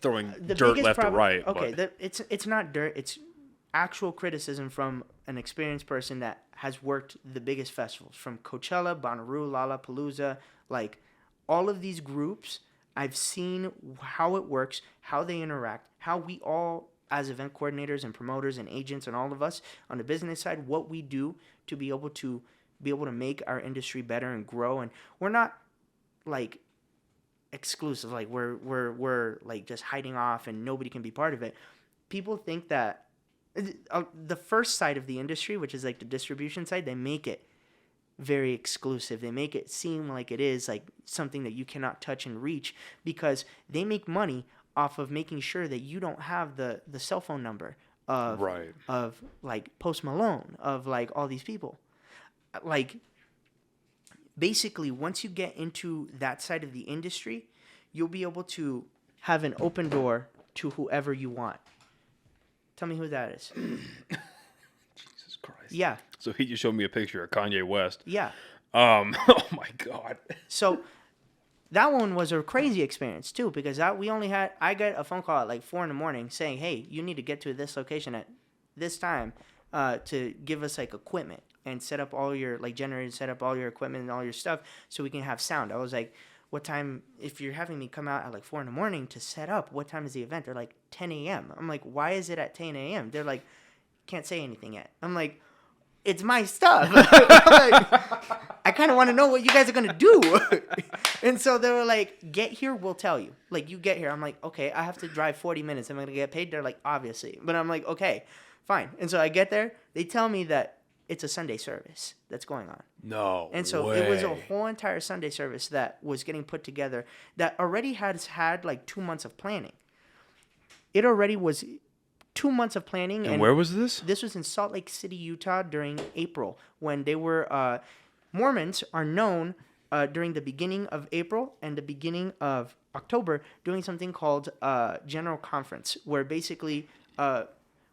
throwing dirt left or right. Okay, it's not dirt. It's actual criticism from an experienced person that has worked the biggest festivals, from Coachella, Bonnaroo, Lollapalooza, like all of these groups. I've seen how it works, how they interact, how we all, as event coordinators and promoters and agents and all of us on the business side, what we do to be able to make our industry better and grow. And we're not like exclusive, like we're like just hiding off and nobody can be part of it. People think that the first side of the industry, which is like the distribution side, they make it very exclusive. They make it seem like it is like something that you cannot touch and reach, because they make money off of making sure that you don't have the cell phone number of of like Post Malone, of like all these people. Like, basically, once you get into that side of the industry, you'll be able to have an open door to whoever you want. Tell me who that is. Jesus Christ. Yeah. So he just showed me a picture of Kanye West. Yeah. Oh my God. So that one was a crazy experience too, because I got a phone call at like 4 a.m. saying, hey, you need to get to this location at this time to give us like equipment and set up all your like generators, set up all your equipment and all your stuff so we can have sound. I was like, what time, if you're having me come out at like 4 a.m. to set up, what time is the event? They're like 10 a.m. I'm like, why is it at 10 a.m.? They're like, can't say anything yet. I'm like, it's my stuff. I kind of want to know what you guys are going to do. And so they were like, get here, we'll tell you. Like, you get here. I'm like, okay, I have to drive 40 minutes. Am I going to get paid? They're like, obviously. But I'm like, okay, fine. And so I get there. They tell me that it's a Sunday service that's going on. No And so way. it was a whole entire Sunday service that was getting put together that already has had like 2 months of planning. It already was 2 months of planning. And where was this? This was in Salt Lake City, Utah during April, when they were, Mormons are known during the beginning of April and the beginning of October doing something called General Conference, where basically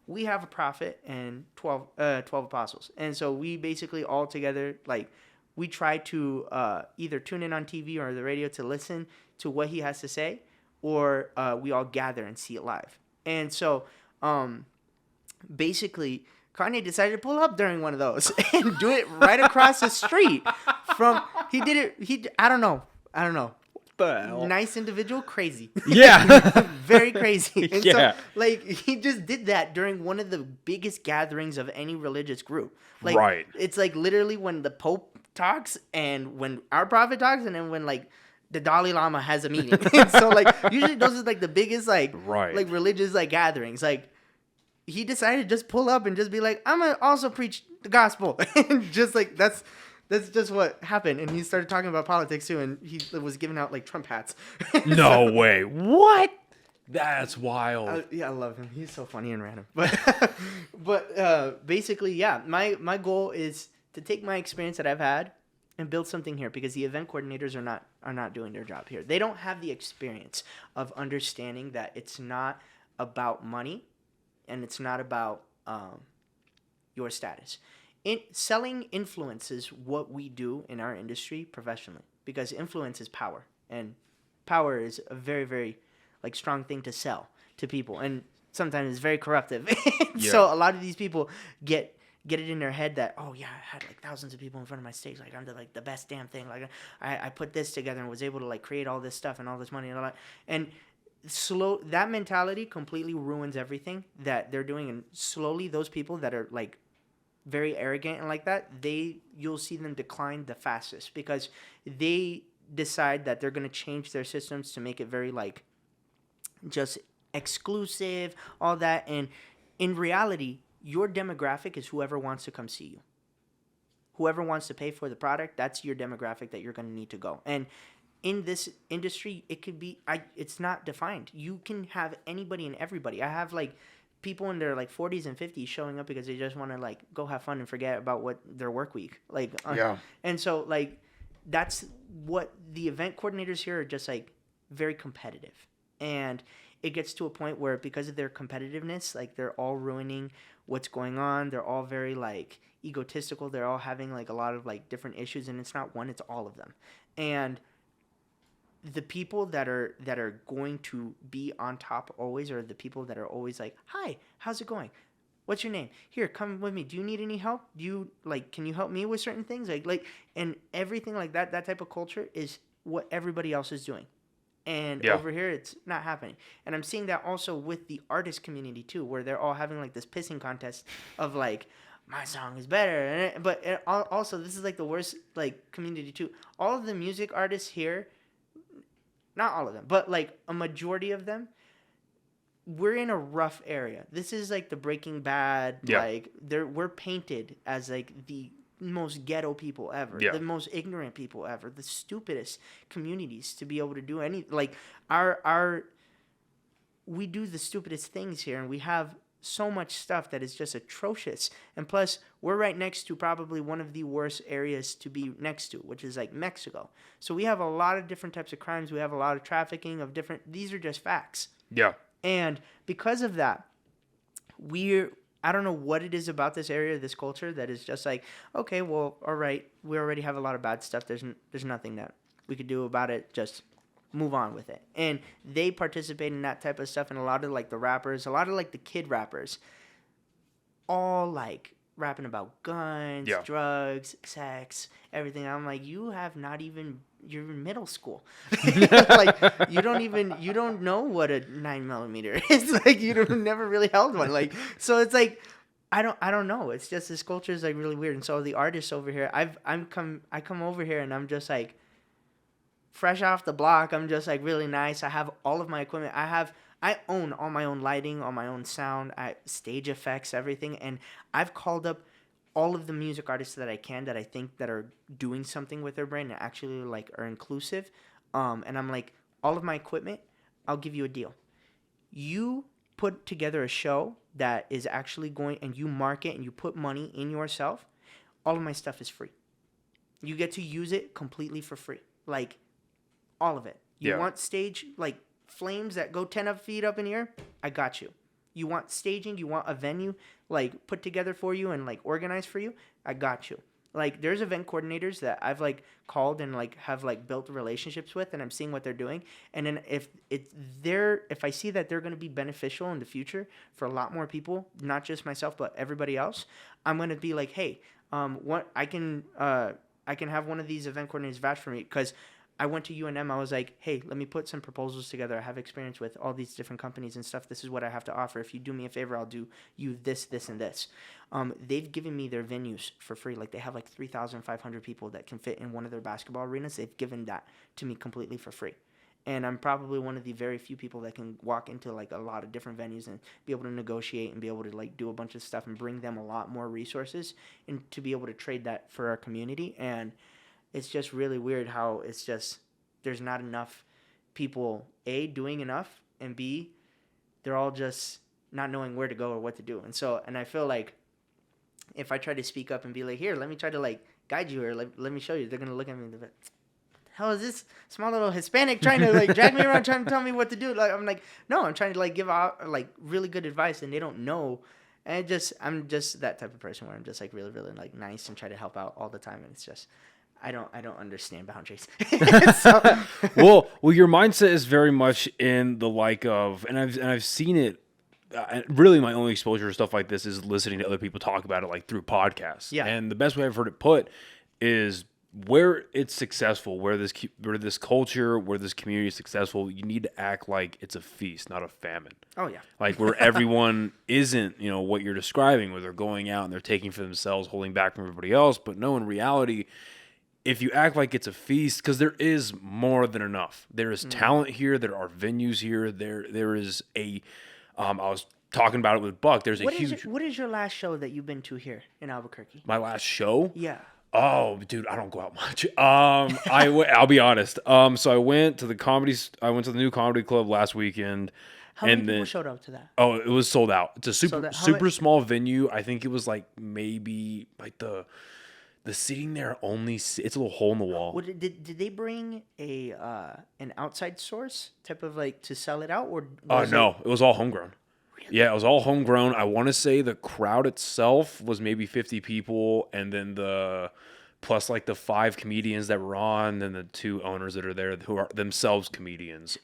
we have a prophet and 12 apostles. And so we basically all together, like, we try to either tune in on TV or the radio to listen to what he has to say, or we all gather and see it live. And so basically, Kanye decided to pull up during one of those and do it right across the street from, I don't know. The hell? Nice individual, crazy. Yeah. Very crazy. And Yeah. so, like, he just did that during one of the biggest gatherings of any religious group. Like, Right. It's like literally when the Pope talks and when our prophet talks, and then when like the Dalai Lama has a meeting. And so like usually those are like the biggest like religious like gatherings. Like, he decided to just pull up and just be like, I'm gonna also preach the gospel. And just like that's just what happened. And he started talking about politics too, and he was giving out like Trump hats. No way. What? That's wild. I love him. He's so funny and random. But basically, yeah, my goal is to take my experience that I've had and build something here, because the event coordinators are not doing their job here. They don't have the experience of understanding that it's not about money and it's not about your status. Selling influence is what we do in our industry professionally, because influence is power. And power is a very, very like strong thing to sell to people, and sometimes it's very corruptive. So a lot of these people get it in their head that, oh yeah, I had like thousands of people in front of my stage, like I'm the best damn thing, like I put this together and was able to like create all this stuff and all this money and all that. And that mentality completely ruins everything that they're doing. And slowly those people that are like very arrogant and like that, you'll see them decline the fastest, because they decide that they're going to change their systems to make it very like just exclusive, all that. And in reality, your demographic is whoever wants to come see you. Whoever wants to pay for the product, that's your demographic that you're going to need to go. And in this industry, it could be, it's not defined. You can have anybody and everybody. I have like people in their like 40s and 50s showing up because they just want to like go have fun and forget about what their work week. Like, and so like, that's what the event coordinators here are, just like very competitive. And it gets to a point where because of their competitiveness, like they're all ruining what's going on. They're all very like egotistical. They're all having like a lot of like different issues, and it's not one, it's all of them. And the people that are going to be on top always are the people that are always like, hi, how's it going? What's your name? Here, come with me. Do you need any help? Do you like, can you help me with certain things? Like, and everything like that, that type of culture is what everybody else is doing. And over here, it's not happening. And I'm seeing that also with the artist community too, where they're all having like this pissing contest of like, my song is better. But also, this is like the worst like community too. All of the music artists here, not all of them, but like a majority of them, we're in a rough area. This is like the Breaking Bad. Like we're painted as like the most ghetto people ever, the most ignorant people ever, the stupidest communities to be able to do any, like we do the stupidest things here, and we have so much stuff that is just atrocious. And plus, we're right next to probably one of the worst areas to be next to, which is like Mexico. So we have a lot of different types of crimes. We have a lot of trafficking of different, these are just facts. Yeah. And because of that, I don't know what it is about this area, this culture, that is just like, okay, well, all right, we already have a lot of bad stuff. There's nothing that we could do about it. Just move on with it. And they participate in that type of stuff. And a lot of like the rappers, a lot of like the kid rappers, all like rapping about guns, drugs, sex, everything. I'm like, you have not even, you're in middle school. Like you don't know what a 9mm is. Like never really held one. Like, so it's like, I don't know. It's just, this culture is like really weird. And so the artists over here, I come over here and I'm just like fresh off the block. I'm just like really nice. I have all of my equipment. I own all my own lighting, all my own sound, stage effects, everything. And I've called up all of the music artists that I think that are doing something with their brand and actually like are inclusive. And I'm like, all of my equipment, I'll give you a deal. You put together a show that is actually going, and you market and you put money in yourself, all of my stuff is free. You get to use it completely for free. Like, all of it. You want stage, like, flames that go 10 feet up in the air? I got you. You want staging? You want a venue, like, put together for you and, like, organized for you? I got you. Like, there's event coordinators that I've, like, called and, like, have, like, built relationships with, and I'm seeing what they're doing. And then if I see that they're going to be beneficial in the future for a lot more people, not just myself, but everybody else, I'm going to be like, hey, I can have one of these event coordinators vouch for me, because I went to UNM. I was like, hey, let me put some proposals together. I have experience with all these different companies and stuff. This is what I have to offer. If you do me a favor, I'll do you this, this, and this. They've given me their venues for free. Like, they have like 3,500 people that can fit in one of their basketball arenas. They've given that to me completely for free. And I'm probably one of the very few people that can walk into like a lot of different venues and be able to negotiate and be able to like do a bunch of stuff and bring them a lot more resources and to be able to trade that for our community. And it's just really weird how it's just, there's not enough people, A, doing enough, and B, they're all just not knowing where to go or what to do. And I feel like if I try to speak up and be like, here, let me try to like guide you, or let me show you, they're going to look at me and be like, hell is this small little Hispanic trying to like drag me around, trying to tell me what to do? Like, I'm like, no, I'm trying to like give out like really good advice, and they don't know. And I'm just that type of person where I'm just like really, really like nice and try to help out all the time. And it's just, I don't understand boundaries. well, your mindset is very much in the like of, and I've seen it. Really, my only exposure to stuff like this is listening to other people talk about it, like through podcasts. Yeah. And the best way I've heard it put is where it's successful, where this culture, where this community is successful, you need to act like it's a feast, not a famine. Oh yeah. Like where everyone isn't, what you're describing, where they're going out and they're taking for themselves, holding back from everybody else. But no, in reality, if you act like it's a feast, because there is more than enough. There is talent here. There are venues here. There is a. I was talking about it with Buck. There's a huge. What is your last show that you've been to here in Albuquerque? My last show? Yeah. Oh, dude, I don't go out much. I'll be honest. So I went to the new comedy club last weekend. How many people showed up to that? Oh, it was sold out. It's a super How small venue. I think it was like maybe like the seating there only. It's a little hole in the wall. Did they bring an outside source type of like to sell it out or? No, it was all homegrown. Really? Yeah, it was all homegrown. I want to say the crowd itself was maybe 50 people, and then plus like the 5 comedians that were on, and the 2 owners that are there who are themselves comedians.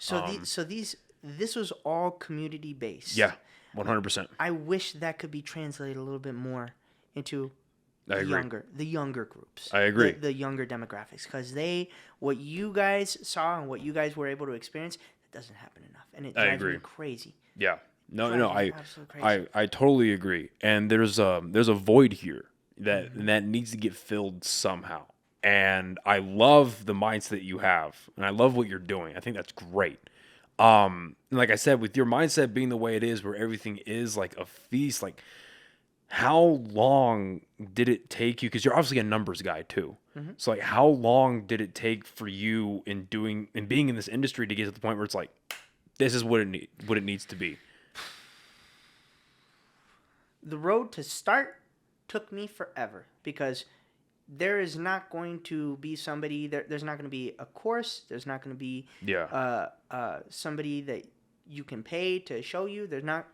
This was all community based. Yeah, 100%. I wish that could be translated a little bit more into the younger groups. I agree. The younger demographics, because what you guys saw and what you guys were able to experience, that doesn't happen enough, and it drives me crazy. Yeah, I totally agree. And there's a void here that needs to get filled somehow. And I love the mindset that you have, and I love what you're doing. I think that's great. Like I said, with your mindset being the way it is, where everything is like a feast, like how long did it take you? Because you're obviously a numbers guy too. Mm-hmm. So like, how long did it take for you in being in this industry to get to the point where it's like, this is what it needs to be? The road to start took me forever, because there is not going to be somebody there. There's not going to be a course. There's not going to be somebody that you can pay to show you. There's not.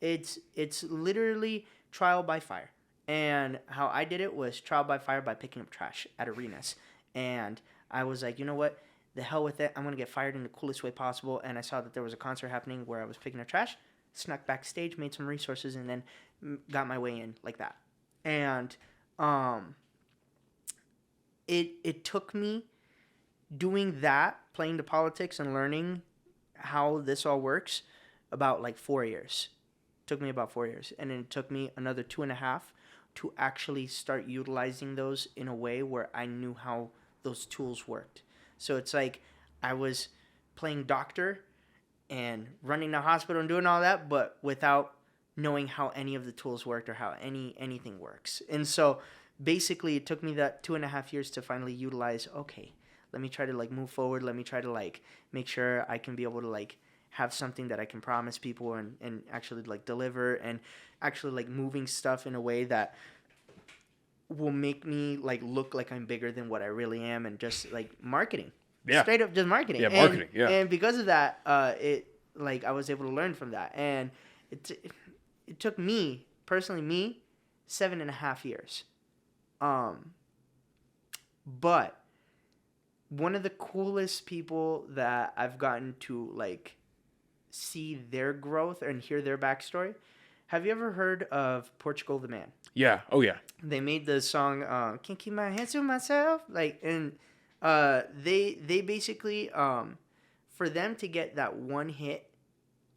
It's literally trial by fire. And how I did it was trial by fire by picking up trash at arenas. And I was like, you know what? The hell with it. I'm going to get fired in the coolest way possible. And I saw that there was a concert happening where I was picking up trash, snuck backstage, made some resources, and then got my way in like that. And it took me doing that, playing the politics and learning how this all works, about like 4 years. It took me about 4 years. And then it took me another 2.5 to actually start utilizing those in a way where I knew how those tools worked. So it's like I was playing doctor and running the hospital and doing all that, but without knowing how any of the tools worked or how anything works. And so basically it took me that 2.5 years to finally utilize, okay, let me try to like move forward. Let me try to like make sure I can be able to like have something that I can promise people and actually like deliver, and actually like moving stuff in a way that will make me like look like I'm bigger than what I really am, and just like marketing. Yeah. Straight up just marketing. Yeah, marketing. And because of that, I was able to learn from that. And it took me, personally, 7.5 years. But one of the coolest people that I've gotten to like see their growth and hear their backstory. Have you ever heard of Portugal the Man? Yeah. Oh yeah. They made the song "Can't Keep My Hands to Myself," and they basically for them to get that one hit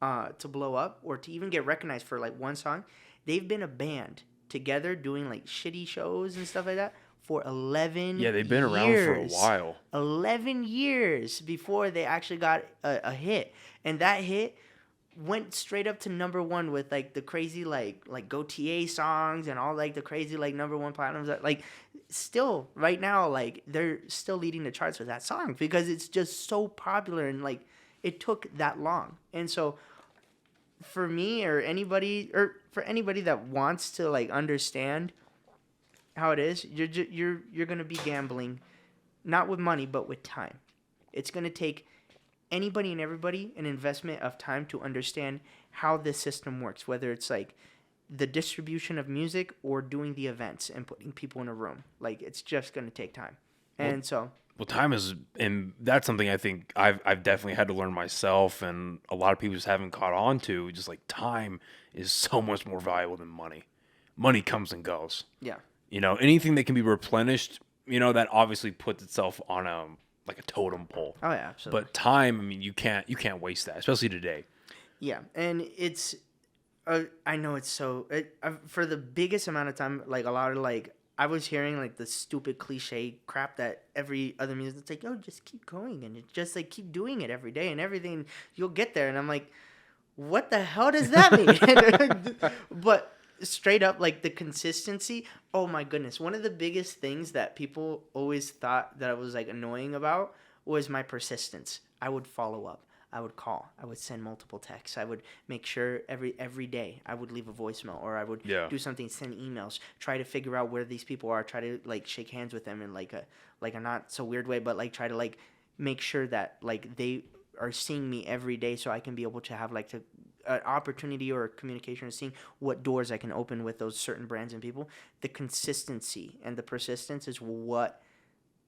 to blow up, or to even get recognized for like one song, they've been a band together doing like shitty shows and stuff like that for 11 years. Yeah, they've been around for a while. 11 years before they actually got a hit. And that hit went straight up to number 1 with like the crazy like GoTA songs and all like the crazy like number 1 platinums. Like still right now, like they're still leading the charts with that song because it's just so popular, and like it took that long. And so for me or for anybody that wants to like understand how it is, you're gonna be gambling, not with money but with time. It's gonna take anybody and everybody an investment of time to understand how this system works, whether it's like the distribution of music or doing the events and putting people in a room. Like it's just gonna take time. And so. Well, time is, and that's something I think I've definitely had to learn myself, and a lot of people just haven't caught on to. Just like time is so much more valuable than money. Money comes and goes. Yeah. Anything that can be replenished, that obviously puts itself on a totem pole. Oh yeah, absolutely. But time, I mean, you can't waste that, especially today. Yeah, and it's, I know it's so for the biggest amount of time, like a lot of I was hearing like the stupid cliche crap that every other music, it's like, yo, just keep going and it just like keep doing it every day and everything, you'll get there. And I'm like, what the hell does that mean? But straight up, like the consistency, oh my goodness. One of the biggest things that people always thought that I was like annoying about was my persistence. I would follow up. I would call. I would send multiple texts. I would make sure every day I would leave a voicemail, or I would do something, send emails, try to figure out where these people are, try to like shake hands with them in like a not so weird way, but like try to like make sure that like they are seeing me every day, so I can be able to have like an opportunity or communication, or seeing what doors I can open with those certain brands and people. The consistency and the persistence is what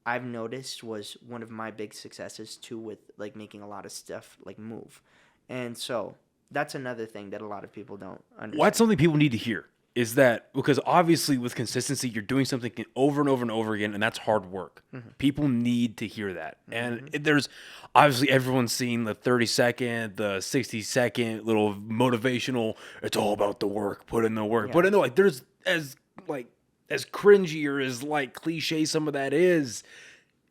I've noticed was one of my big successes too, with like making a lot of stuff like move. And so that's another thing that a lot of people don't understand. Well, that's something people need to hear, is that because obviously with consistency, you're doing something over and over and over again, and that's hard work. Mm-hmm. People need to hear that. Mm-hmm. And there's obviously everyone's seen the 30-second, the 60-second little motivational, it's all about the work, put in the work. Yeah. But I know there's as cringy or as like cliche some of that is,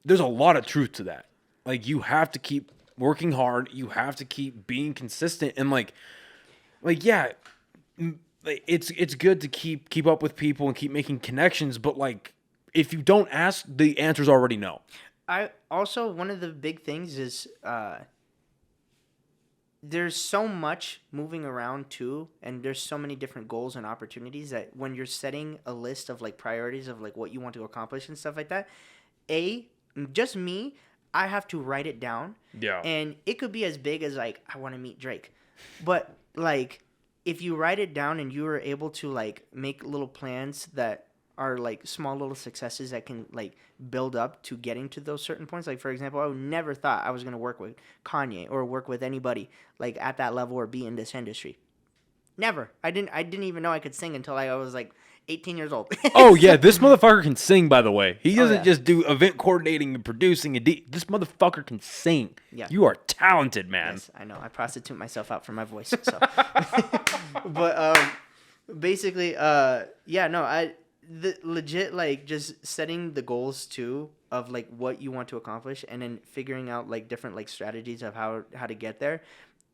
there's a lot of truth to that. Like you have to keep working hard, you have to keep being consistent, and yeah, it's good to keep up with people and keep making connections, but like if you don't ask, the answer's already no. I also, one of the big things is there's so much moving around too, and there's so many different goals and opportunities that when you're setting a list of like priorities of like what you want to accomplish and stuff like that, just me, I have to write it down. Yeah. And it could be as big as like, I want to meet Drake. But like if you write it down and you are able to like make little plans that are like small little successes that can like build up to getting to those certain points. Like for example, I never thought I was going to work with Kanye or work with anybody like at that level or be in this industry. Never. I didn't even know I could sing until I was like 18 years old. Oh yeah, this motherfucker can sing, by the way. He doesn't just do event coordinating and producing this motherfucker can sing. Yeah. You are talented, man. Yes, I know. I prostitute myself out for my voice. So but basically the legit, like just setting the goals too of like what you want to accomplish, and then figuring out like different like strategies of how to get there.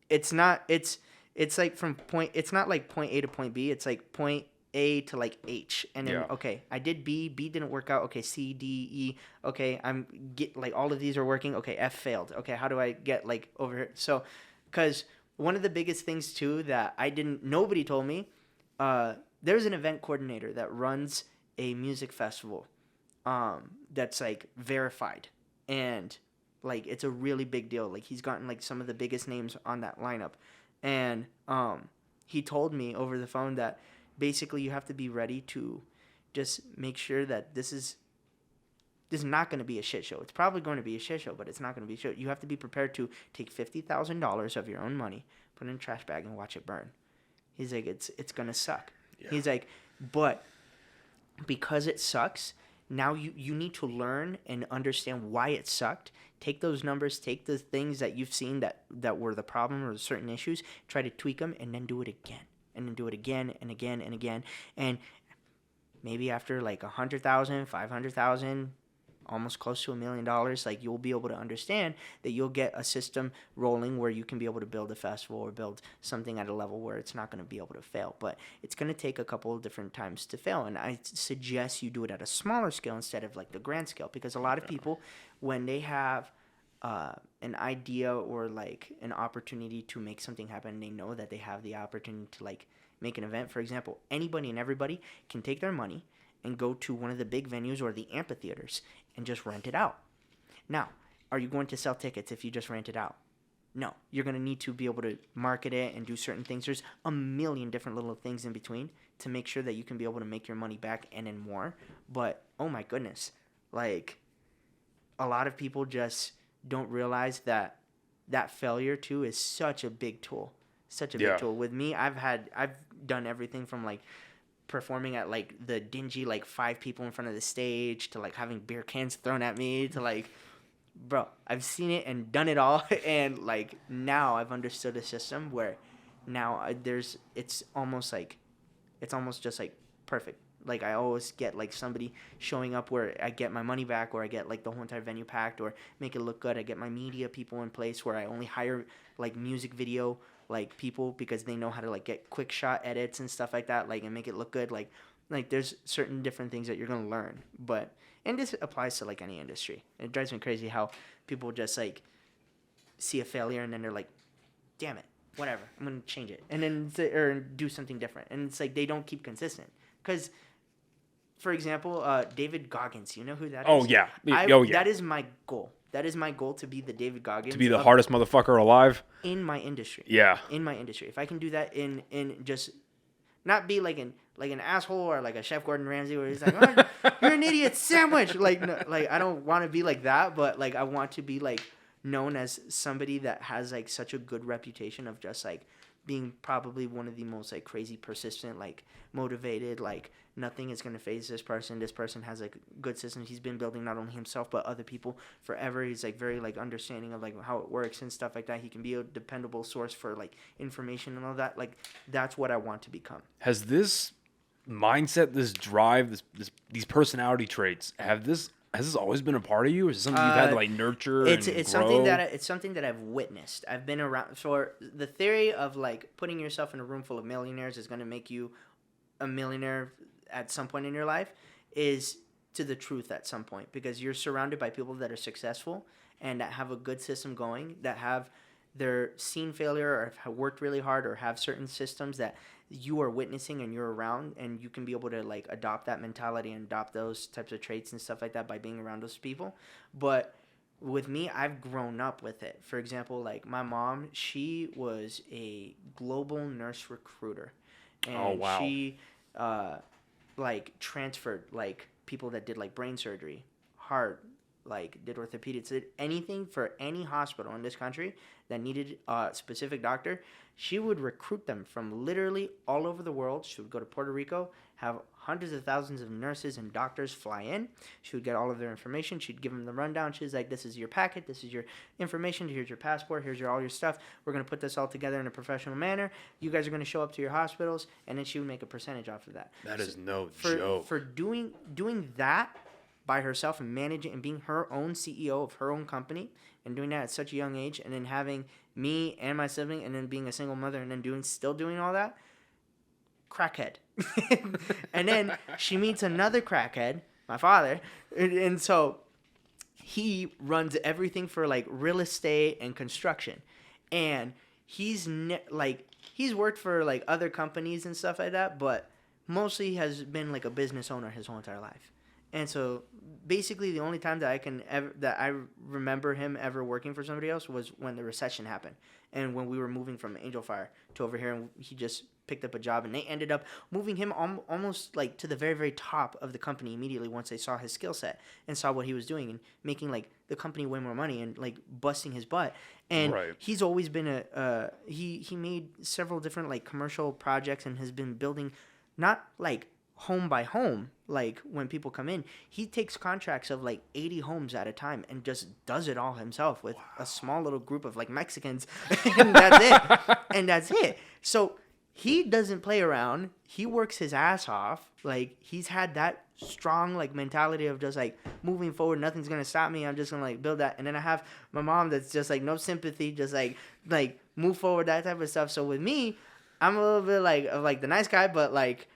It's like from it's not like point A to point B. It's like point A to like H, and then okay, I did B didn't work out. Okay, C, D, E. Okay, I'm get like all of these are working. Okay, F failed. Okay, how do I get like over here? So, because one of the biggest things too that nobody told me, there's an event coordinator that runs a music festival, that's like verified, and like it's a really big deal. Like he's gotten like some of the biggest names on that lineup, and he told me over the phone that basically you have to be ready to just make sure that this is not going to be a shit show. It's probably going to be a shit show, but it's not going to be a show. You have to be prepared to take $50,000 of your own money, put it in a trash bag, and watch it burn. He's like, it's going to suck. Yeah. He's like, but because it sucks, now you need to learn and understand why it sucked. Take those numbers, take the things that you've seen that were the problem or certain issues, try to tweak them, and then do it again. And then do it again and again and again. And maybe after like 100,000, 500,000, almost close to $1 million, like you'll be able to understand that you'll get a system rolling where you can be able to build a festival or build something at a level where it's not going to be able to fail. But it's going to take a couple of different times to fail. And I suggest you do it at a smaller scale instead of like the grand scale, because a lot of people, when they have an idea or like an opportunity to make something happen, they know that they have the opportunity to like make an event. For example, anybody and everybody can take their money and go to one of the big venues or the amphitheaters and just rent it out. Now, are you going to sell tickets if you just rent it out? No. You're going to need to be able to market it and do certain things. There's a million different little things in between to make sure that you can be able to make your money back and then more. But, oh my goodness, like, a lot of people just don't realize that failure too is such a big tool. Such a big tool. With me, I've done everything from like performing at like the dingy like 5 people in front of the stage to like having beer cans thrown at me to like, bro, I've seen it and done it all. And like now I've understood a system where now it's almost just like perfect. Like I always get like somebody showing up where I get my money back, or I get like the whole entire venue packed, or make it look good. I get my media people in place where I only hire like music video like people because they know how to like get quick shot edits and stuff like that, like, and make it look good. Like there's certain different things that you're gonna learn, and this applies to like any industry. It drives me crazy how people just like see a failure and then they're like, damn it, whatever, I'm gonna change it, and then or do something different, and it's like they don't keep consistent. Because, for example, David Goggins, you know who that is? Oh yeah, That is my goal. That is my goal, to be the David Goggins. To be the hardest motherfucker alive in my industry. Yeah. In my industry, if I can do that in just not be like an asshole or like a Chef Gordon Ramsay where he's like, oh, you're an idiot sandwich. Like no, like I don't want to be like that, but like I want to be like known as somebody that has like such a good reputation of just like being probably one of the most like crazy, persistent, like motivated, like nothing is going to phase this person. This person has like good systems. He's been building not only himself but other people forever. He's like very like understanding of like how it works and stuff like that. He can be a dependable source for like information and all that. Like that's what I want to become. Has this mindset, this drive, these personality traits, has this always been a part of you, or is it something you've had to like nurture? It's grow? something that I've witnessed. I've been around. For the theory of like putting yourself in a room full of millionaires is going to make you a millionaire at some point in your life is to the truth at some point, because you're surrounded by people that are successful and that have a good system going, that have their seen failure or have worked really hard or have certain systems that you are witnessing and you're around, and you can be able to like adopt that mentality and adopt those types of traits and stuff like that by being around those people. But with me, I've grown up with it. For example, like my mom, she was a global nurse recruiter, and she like transferred like people that did like brain surgery, heart, like did orthopedics, did anything for any hospital in this country that needed a specific doctor. She would recruit them from literally all over the world. She would go to Puerto Rico, have hundreds of thousands of nurses and doctors fly in. She would get all of their information. She'd give them the rundown. She's like, this is your packet. This is your information. Here's your passport. Here's all your stuff. We're going to put this all together in a professional manner. You guys are going to show up to your hospitals, and then she would make a percentage off of that. That is no joke. For doing that by herself and managing and being her own CEO of her own company and doing that at such a young age, and then having me and my sibling, and then being a single mother, and then still doing all that, crackhead. And then she meets another crackhead, my father, and so he runs everything for like real estate and construction, and he's worked for like other companies and stuff like that, but mostly has been like a business owner his whole entire life. And so basically the only time that I remember him ever working for somebody else was when the recession happened, and when we were moving from Angel Fire to over here, and he just picked up a job, and they ended up moving him almost like to the very, very top of the company immediately once they saw his skill set and saw what he was doing and making like the company way more money and like busting his butt. And he's always been he made several different like commercial projects and has been building not like home by home, like when people come in, he takes contracts of like 80 homes at a time and just does it all himself with a small little group of like Mexicans, and that's it. So he doesn't play around. He works his ass off. Like he's had that strong like mentality of just like moving forward, nothing's gonna stop me, I'm just gonna like build that. And then I have my mom that's just like no sympathy, just like move forward, that type of stuff. So with me, I'm a little bit like the nice guy, but like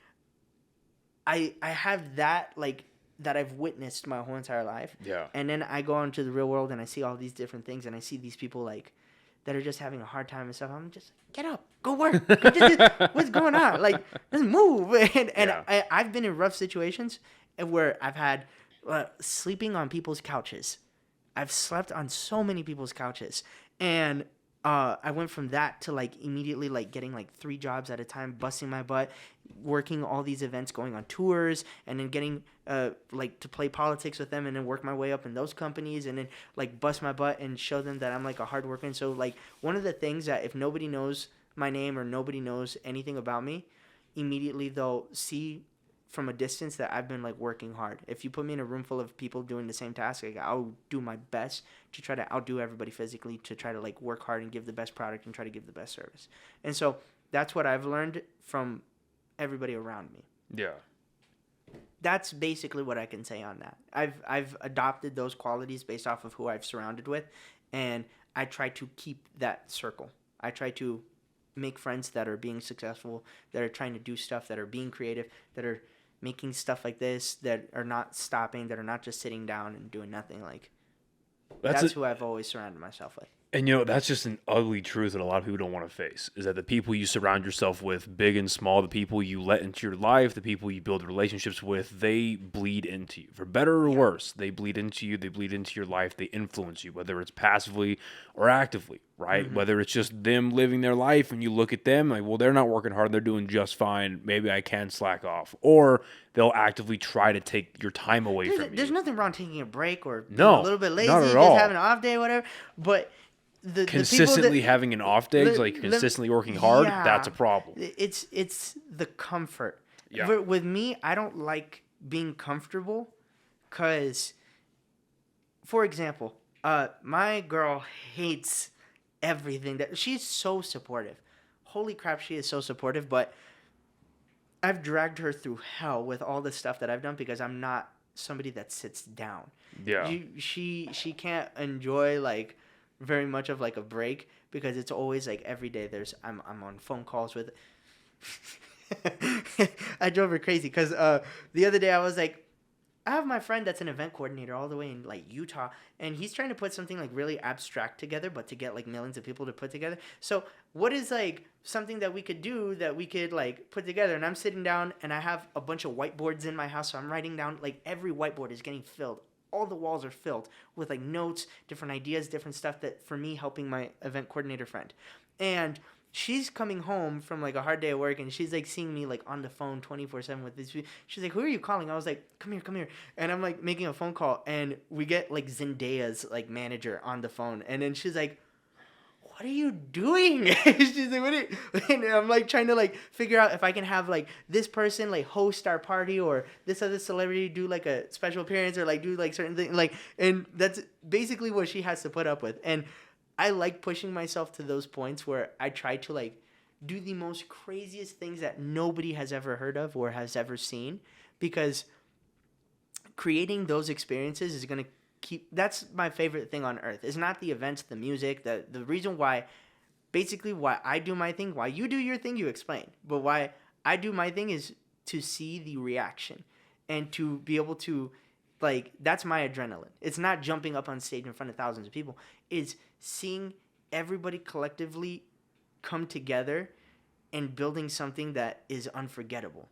I have that like that I've witnessed my whole entire life. Yeah. And then I go into the real world and I see all these different things, and I see these people like that are just having a hard time and stuff. I'm just get up, go work. What's going on? Like just move. And I've been in rough situations where I've had sleeping on people's couches. I've slept on so many people's couches, and I went from that to like immediately like getting like 3 jobs at a time, busting my butt, working all these events, going on tours, and then getting like to play politics with them, and then work my way up in those companies, and then like bust my butt and show them that I'm like a hard worker. And so like one of the things that if nobody knows my name or nobody knows anything about me, immediately they'll see from a distance that I've been like working hard. If you put me in a room full of people doing the same task, like I'll do my best to try to outdo everybody physically, to try to like work hard and give the best product and try to give the best service. And so that's what I've learned from everybody around me. Yeah. That's basically what I can say on that. I've adopted those qualities based off of who I've surrounded with, and I try to keep that circle. I try to make friends that are being successful, that are trying to do stuff, that are being creative, that are making stuff like this, that are not stopping, that are not just sitting down and doing nothing. Like that's who I've always surrounded myself with. And, you know, that's just an ugly truth that a lot of people don't want to face, is that the people you surround yourself with, big and small, the people you let into your life, the people you build relationships with, they bleed into you. For better or worse, they bleed into you, they bleed into your life, they influence you, whether it's passively or actively, right? Mm-hmm. Whether it's just them living their life and you look at them like, well, they're not working hard, they're doing just fine, maybe I can slack off. Or they'll actively try to take your time away from you. There's nothing wrong taking a break or no, a little bit lazy, not at just all. having an off day or whatever, but consistently having an off day, like consistently working hard, that's a problem. It's the comfort. Yeah. With me, I don't like being comfortable because, for example, my girl hates everything. She's so supportive. Holy crap, she is so supportive, but I've dragged her through hell with all the stuff that I've done because I'm not somebody that sits down. Yeah. She can't enjoy like very much of like a break because it's always like every day I'm on phone calls with I drove her crazy because the other day I was like, I have my friend that's an event coordinator all the way in like Utah, and he's trying to put something like really abstract together, but to get like millions of people to put together. So what is like something that we could do that we could like put together? And I'm sitting down and I have a bunch of whiteboards in my house, so I'm writing down, like every whiteboard is getting filled. All the walls are filled with like notes, different ideas, different stuff that for me helping my event coordinator friend. And she's coming home from like a hard day at work and she's like seeing me like on the phone 24/7 with this. She's like, who are you calling? I was like, come here. And I'm like making a phone call and we get like Zendaya's like manager on the phone. And then she's like, what are you doing? She's like, what are you? And I'm like trying to like figure out if I can have like this person like host our party or this other celebrity do like a special appearance or like do like certain things like, and that's basically what she has to put up with. And I like pushing myself to those points where I try to like do the most craziest things that nobody has ever heard of or has ever seen, because creating those experiences is going to that's my favorite thing on earth. It's not the events, the music, the reason why I do my thing, why you do your thing, you explain. But why I do my thing is to see the reaction and to be able to, like, that's my adrenaline. It's not jumping up on stage in front of thousands of people. It's seeing everybody collectively come together and building something that is unforgettable.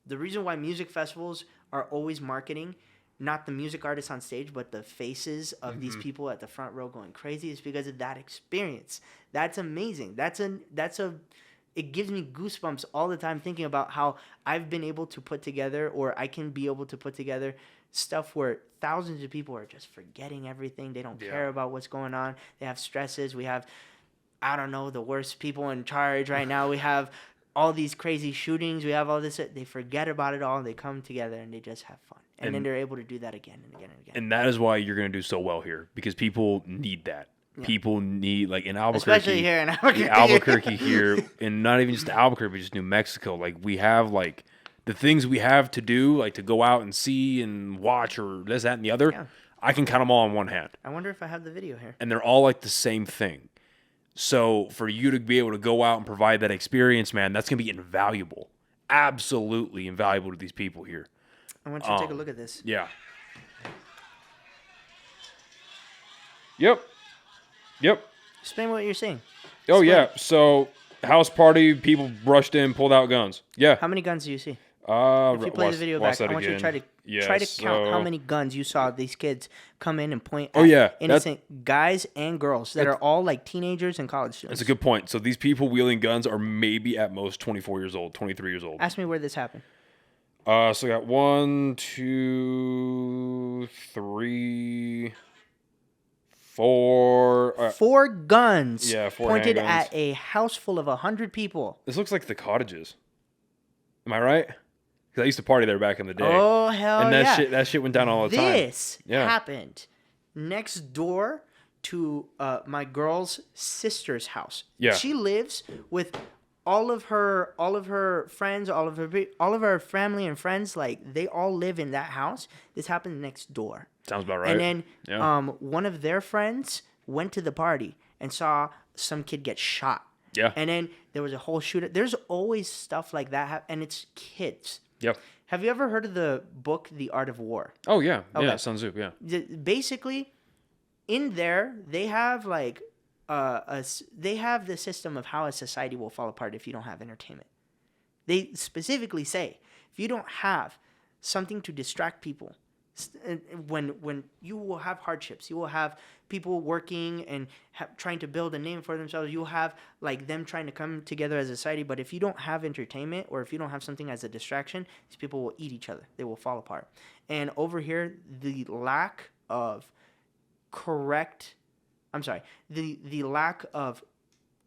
The reason why music festivals are always marketing not the music artists on stage, but the faces of these people at the front row going crazy is because of that experience. That's amazing. It gives me goosebumps all the time thinking about how I've been able to put together, or I can be able to put together stuff where thousands of people are just forgetting everything. They don't care about what's going on. They have stresses. We have, I don't know, the worst people in charge right now. We have all these crazy shootings. We have all this. They forget about it all. They come together and they just have fun. And then they're able to do that again and again and again. And that is why you're going to do so well here, because people need that. Yeah. People need, like in Albuquerque. Especially here in Albuquerque. Albuquerque here, and not even just Albuquerque, but just New Mexico. Like, we have, like, the things we have to do, like to go out and see and watch or this, that, and the other. Yeah. I can count them all on one hand. I wonder if I have the video here. And they're all like the same thing. So for you to be able to go out and provide that experience, man, that's going to be invaluable. Absolutely invaluable to these people here. I want you to take a look at this. Yeah. Yep. Explain what you're seeing. Oh, yeah. So, house party, people rushed in, pulled out guns. Yeah. How many guns do you see? If you play the video watch back, I that want you to try to Yes, count how so- many guns you saw these kids come in and point Oh, at yeah, innocent guys and girls that are all like teenagers and college students. That's a good point. So these people wielding guns are maybe at most 24 years old, 23 years old. Ask me where this happened. So we got 1, 2, 3, 4. 4 guns Yeah, 4 pointed handguns. at a house full of 100 people. This looks like the cottages. Am I right? Because I used to party there back in the day. Oh, hell and yeah. that shit went down all the time. This Yeah. happened next door to my girl's sister's house. Yeah. She lives with all of her friends, all of her family and friends. Like, they all live in that house. This happened next door. Sounds about right. And then Yeah. one of their friends went to the party and saw some kid get shot. Yeah. And then there was a whole shooter. There's always stuff like that, and it's kids. Yep. Have you ever heard of the book The Art of War? Oh, yeah. Okay. Yeah, Sun Tzu, yeah. Basically, in there they have like they have the system of how a society will fall apart if you don't have entertainment. They specifically say if you don't have something to distract people, when you will have hardships, you will have people working and trying to build a name for themselves. You'll have like them trying to come together as a society. But if you don't have entertainment, or if you don't have something as a distraction, these people will eat each other. They will fall apart. And over here, the lack of the lack of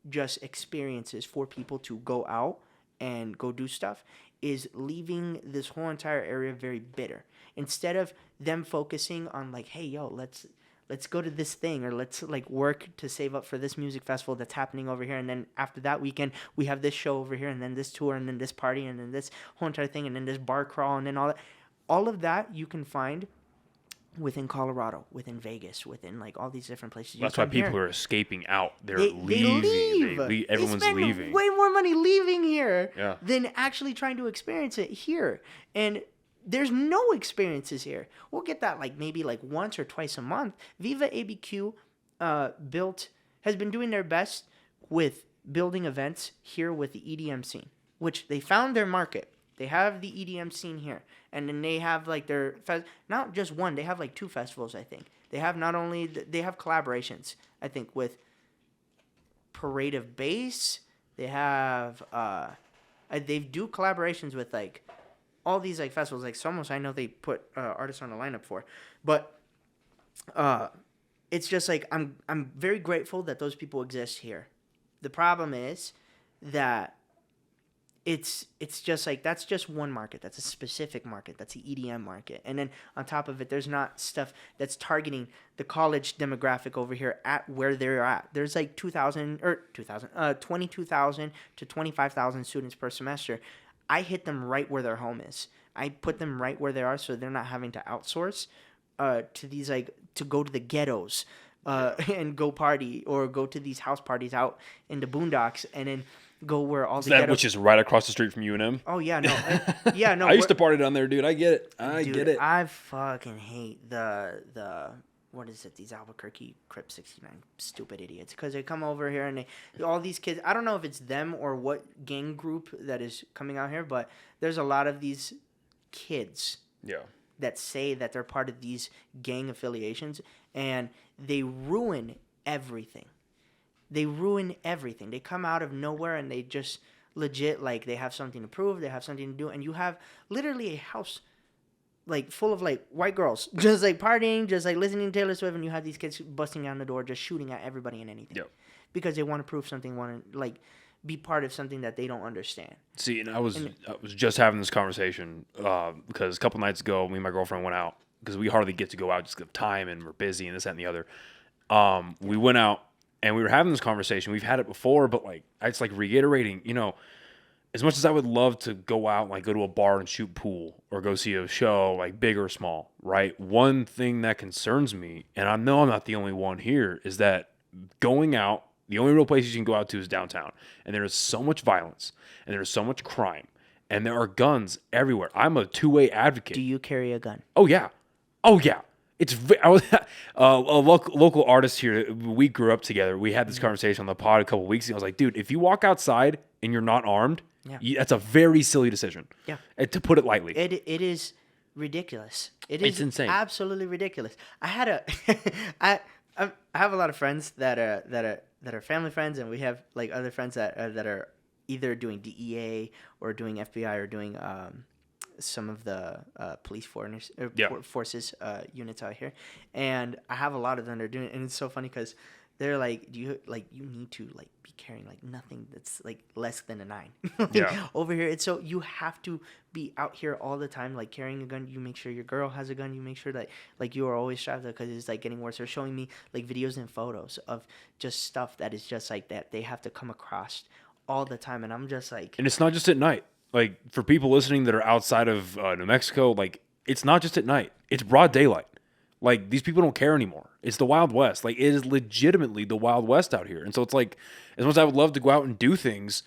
just experiences for people to go out and go do stuff is leaving this whole entire area very bitter. Instead of them focusing on like, hey, yo, let's go to this thing, or let's like work to save up for this music festival that's happening over here, and then after that weekend we have this show over here, and then this tour, and then this party, and then this whole entire thing, and then this bar crawl, and then all of that you can find within Colorado, within Vegas, within like all these different places. That's why people are escaping out. They're leaving. Everyone's they spend leaving. way more money leaving here Yeah. than actually trying to experience it here. And there's no experiences here. We'll get that like maybe like once or twice a month. Viva ABQ has been doing their best with building events here with the EDM scene, which they found their market. They have the EDM scene here, and then they have like their not just one. They have like 2 festivals, I think. They have they have collaborations, I think, with Parade of Bass. They have they do collaborations with like all these like festivals, like Somos. I know they put artists on the lineup for, but it's just like I'm very grateful that those people exist here. The problem is that it's just like that's just one market. That's a specific market. That's the EDM market. And then on top of it, there's not stuff that's targeting the college demographic over here at where they're at. There's like 22,000 to 25,000 students per semester. I hit them right where their home is. I put them right where they are, so they're not having to outsource to these like to go to the ghettos and go party, or go to these house parties out in the boondocks, and then go where all the Which is right across the street from UNM. Oh yeah, no, no. I used to party down there, dude. I get it. I Dude, get it. I fucking hate the what is it? These Albuquerque Crip 69 stupid idiots, because they come over here and all these kids. I don't know if it's them or what gang group that is coming out here, but there's a lot of these kids. Yeah. That say that they're part of these gang affiliations, and they ruin everything. They ruin everything. They come out of nowhere and they just legit, like, they have something to prove, they have something to do, and you have literally a house, like, full of, like, white girls, just, like, partying, just, like, listening to Taylor Swift, and you have these kids busting down the door, just shooting at everybody and anything. Yep. Because they want to prove something, want to, like, be part of something that they don't understand. See, and I was just having this conversation because a couple nights ago, me and my girlfriend went out, because we hardly get to go out just because of time and we're busy and this, that, and the other. We went out and we were having this conversation. We've had it before, but like it's like reiterating, you know, as much as I would love to go out, like go to a bar and shoot pool or go see a show, like big or small, right? One thing that concerns me, and I know I'm not the only one here, is that going out, the only real places you can go out to is downtown. And there is so much violence and there is so much crime and there are guns everywhere. I'm a two-way advocate. Do you carry a gun? Oh, yeah. Oh, yeah. I was a local artist here. We grew up together. We had this conversation on the pod a couple weeks ago. I was like, dude, if you walk outside and you're not armed, that's a very silly decision. Yeah, to put it lightly. It is ridiculous. It's insane. Absolutely ridiculous. I had I have a lot of friends that are family friends, and we have like other friends that are either doing DEA or doing FBI or doing some of the police forces units out here, and I have a lot of them that are doing it, and it's so funny because they're like, you need to like be carrying like nothing that's like less than a 9. Over here, it's so you have to be out here all the time, like carrying a gun. You make sure your girl has a gun. You make sure that like you are always strapped up because it's like getting worse. They're showing me like videos and photos of just stuff that is just like that they have to come across all the time, and I'm just like, and it's not just at night. Like for people listening that are outside of New Mexico, like it's not just at night. It's broad daylight. Like these people don't care anymore. It's the Wild West. Like it is legitimately the Wild West out here. And so it's like, as much as I would love to go out and do things,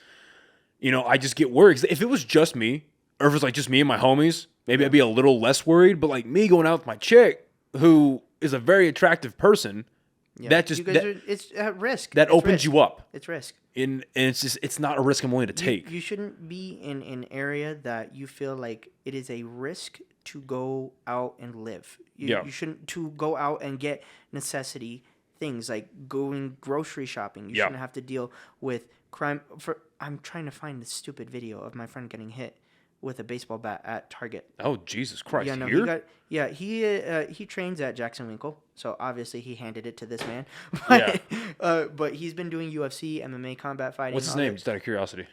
I just get worried. 'Cause if it was just me, or if it was like just me and my homies, maybe I'd be a little less worried. But like me going out with my chick, who is a very attractive person, it's at risk. That opens you up. It's risk. And it's not a risk I'm willing to take. You shouldn't be in an area that you feel like it is a risk to go out and live. You shouldn't to go out and get necessity things like going grocery shopping. You shouldn't have to deal with crime. I'm trying to find this stupid video of my friend getting hit with a baseball bat at Target. Oh, Jesus Christ. Yeah, no, here? he trains at Jackson Winkle, so obviously he handed it to this man. But he's been doing UFC, MMA, combat fighting. What's his name? Just out of curiosity.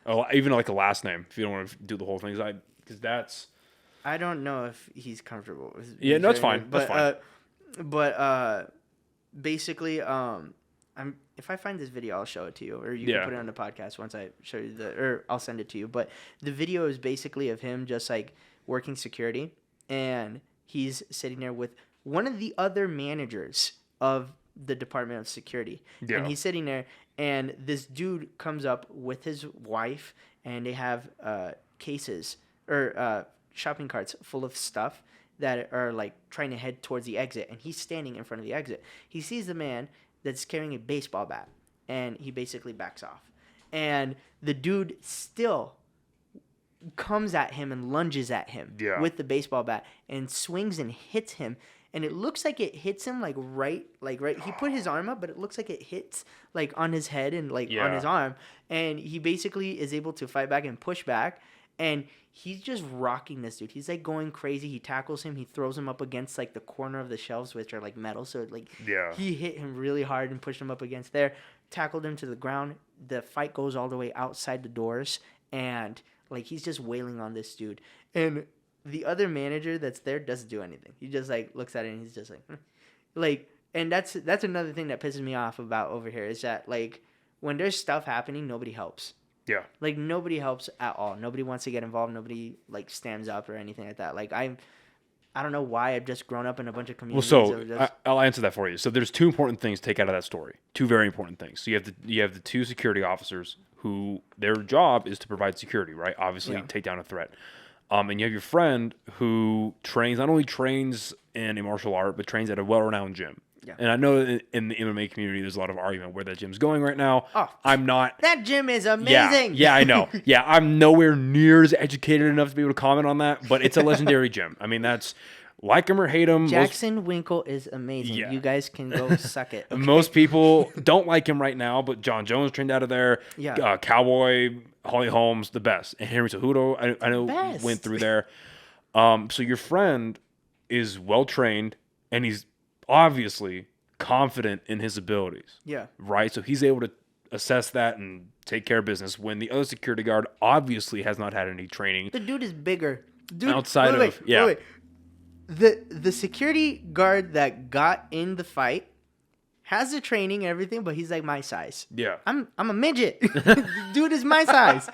Oh, even like a last name, if you don't want to do the whole thing. Because that's... I don't know if he's comfortable with Yeah, no, it's fine. That's fine. But basically, if I find this video, I'll show it to you, or you can put it on the podcast once I show you or I'll send it to you. But the video is basically of him just like working security, and he's sitting there with one of the other managers of the Department of Security, and he's sitting there, and this dude comes up with his wife, and they have cases or shopping carts full of stuff that are like trying to head towards the exit, and he's standing in front of the exit. He sees the man that's carrying a baseball bat, and he basically backs off, and the dude still comes at him and lunges at him with the baseball bat and swings and hits him, and it looks like it hits him like right he put his arm up, but it looks like it hits like on his head and like on his arm, and he basically is able to fight back and push back. And he's just rocking this dude. He's like going crazy. He tackles him. He throws him up against like the corner of the shelves, which are like metal. So like he hit him really hard and pushed him up against there. Tackled him to the ground. The fight goes all the way outside the doors, and like he's just wailing on this dude. And the other manager that's there doesn't do anything. He just like looks at it and he's just like, and that's another thing that pisses me off about over here is that like when there's stuff happening, nobody helps. Yeah. Like, nobody helps at all. Nobody wants to get involved. Nobody, like, stands up or anything like that. Like, I don't know why I've just grown up in a bunch of communities. Well, so I'll answer that for you. So there's two important things to take out of that story. Two very important things. So you have the two security officers who their job is to provide security, right? Obviously, take down a threat. And you have your friend who not only trains in a martial art, but trains at a well-renowned gym. Yeah. And I know in the MMA community, there's a lot of argument where that gym's going right now. Oh, I'm not. That gym is amazing. Yeah, I know. Yeah, I'm nowhere near as educated enough to be able to comment on that, but it's a legendary gym. I mean, that's like him or hate him. Jackson Winkle is amazing. Yeah. You guys can go suck it. Okay? Most people don't like him right now, but John Jones trained out of there. Yeah. Cowboy, Holly Holmes, the best. And Henry Cejudo, I know went through there. So your friend is well-trained, and he's obviously confident in his abilities. Yeah. Right? So he's able to assess that and take care of business when the other security guard obviously has not had any training. The dude is bigger. Wait. The security guard that got in the fight has the training and everything, but he's like my size. Yeah. I'm a midget. Dude is my size.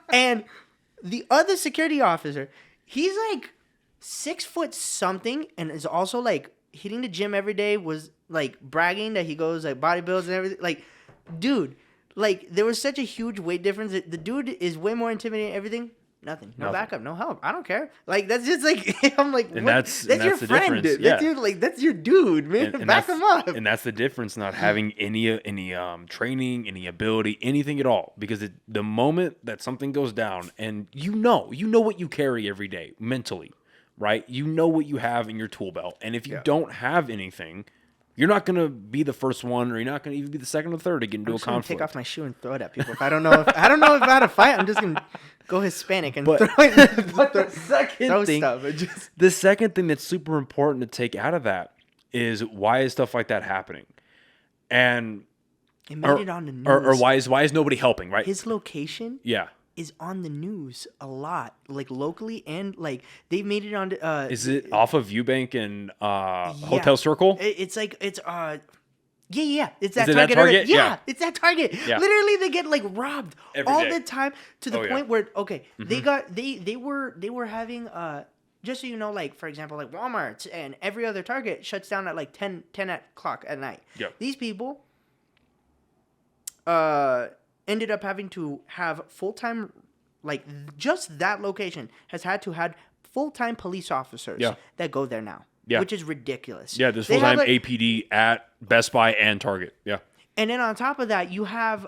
And the other security officer, he's like 6 foot something and is also like hitting the gym every day, was like bragging that he goes like bodybuilds and everything. Like, dude, like there was such a huge weight difference. The dude is way more intimidating and everything. Nothing. No Nothing. backup. No help. I don't care. Like that's just like I'm like, And what? that's your the friend. difference. That's Yeah. your that's your dude, man. Back him up. And that's the difference, not having any training, any ability, anything at all. Because the moment that something goes down, and you know what you carry every day mentally, right? You know what you have in your tool belt, and if you don't have anything, you're not gonna be the first one, or you're not gonna even be the second or third to get into a conflict. Take off my shoe and throw it at people. If I don't know if I had a fight, I'm just gonna go Hispanic and throw it. But the second thing, the second thing that's super important to take out of that is, why is stuff like that happening? And it made it on the news. Or why is nobody helping, right? His location Yeah. is on the news a lot, like locally, and like they've made it on. Is it off of Eubank and Hotel Circle? It's like yeah. It's that Is it Target. that Target? Yeah, it's that Target. Yeah. Literally, they get like robbed Every all day. the time to the point where they were having just so you know, like for example, like Walmart and every other Target shuts down at like 10 o'clock at night. Yeah. These people ended up having to have full-time, like just that location has had full-time police officers that go there now. Yeah. Which is ridiculous. Yeah, there's full-time APD at Best Buy and Target. Yeah. And then on top of that, you have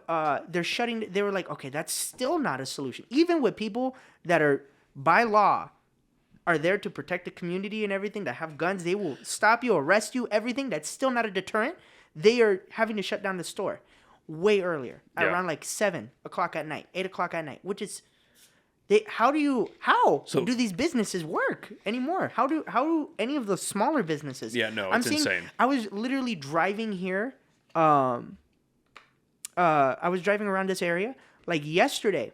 they were like, okay, that's still not a solution. Even with people that are by law are there to protect the community and everything, that have guns, they will stop you, arrest you, everything. That's still not a deterrent. They are having to shut down the store way earlier, around like 7 o'clock at night, 8 o'clock at night, which is how do these businesses work anymore? How do any of the smaller businesses? Yeah, no, it's insane. I was literally driving here. I was driving around this area like yesterday.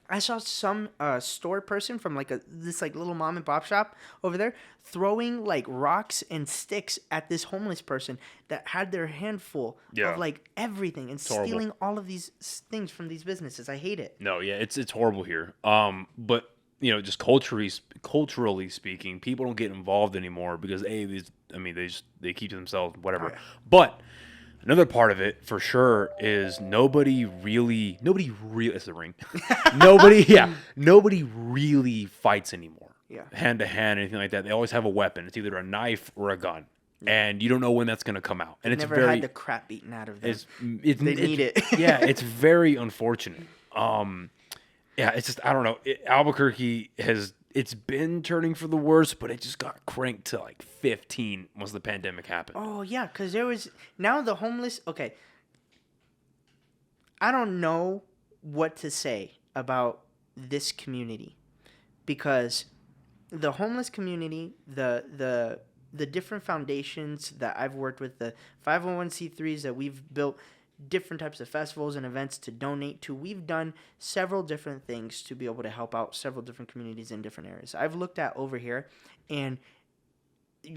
I saw some store person from like this like little mom and pop shop over there throwing like rocks and sticks at this homeless person that had their handful of like everything and stealing all of these things from these businesses. I hate it. No, yeah, it's horrible here. But you know, just culturally speaking, people don't get involved anymore because they keep to themselves, whatever. Oh, yeah. But another part of it, for sure, is nobody really. It's the ring. Nobody really fights anymore. Yeah, hand to hand, anything like that. They always have a weapon. It's either a knife or a gun, and you don't know when that's going to come out. And Never had the crap beaten out of them. They need it. Yeah, it's very unfortunate. Yeah, it's just I don't know. Albuquerque it's been turning for the worse, but it just got cranked to like 15 once the pandemic happened. Oh, yeah, because there was... Now the homeless... Okay. I don't know what to say about this community. Because the homeless community, the different foundations that I've worked with, the 501c3s that we've built different types of festivals and events to donate to. We've done several different things to be able to help out several different communities in different areas. I've looked at over here, and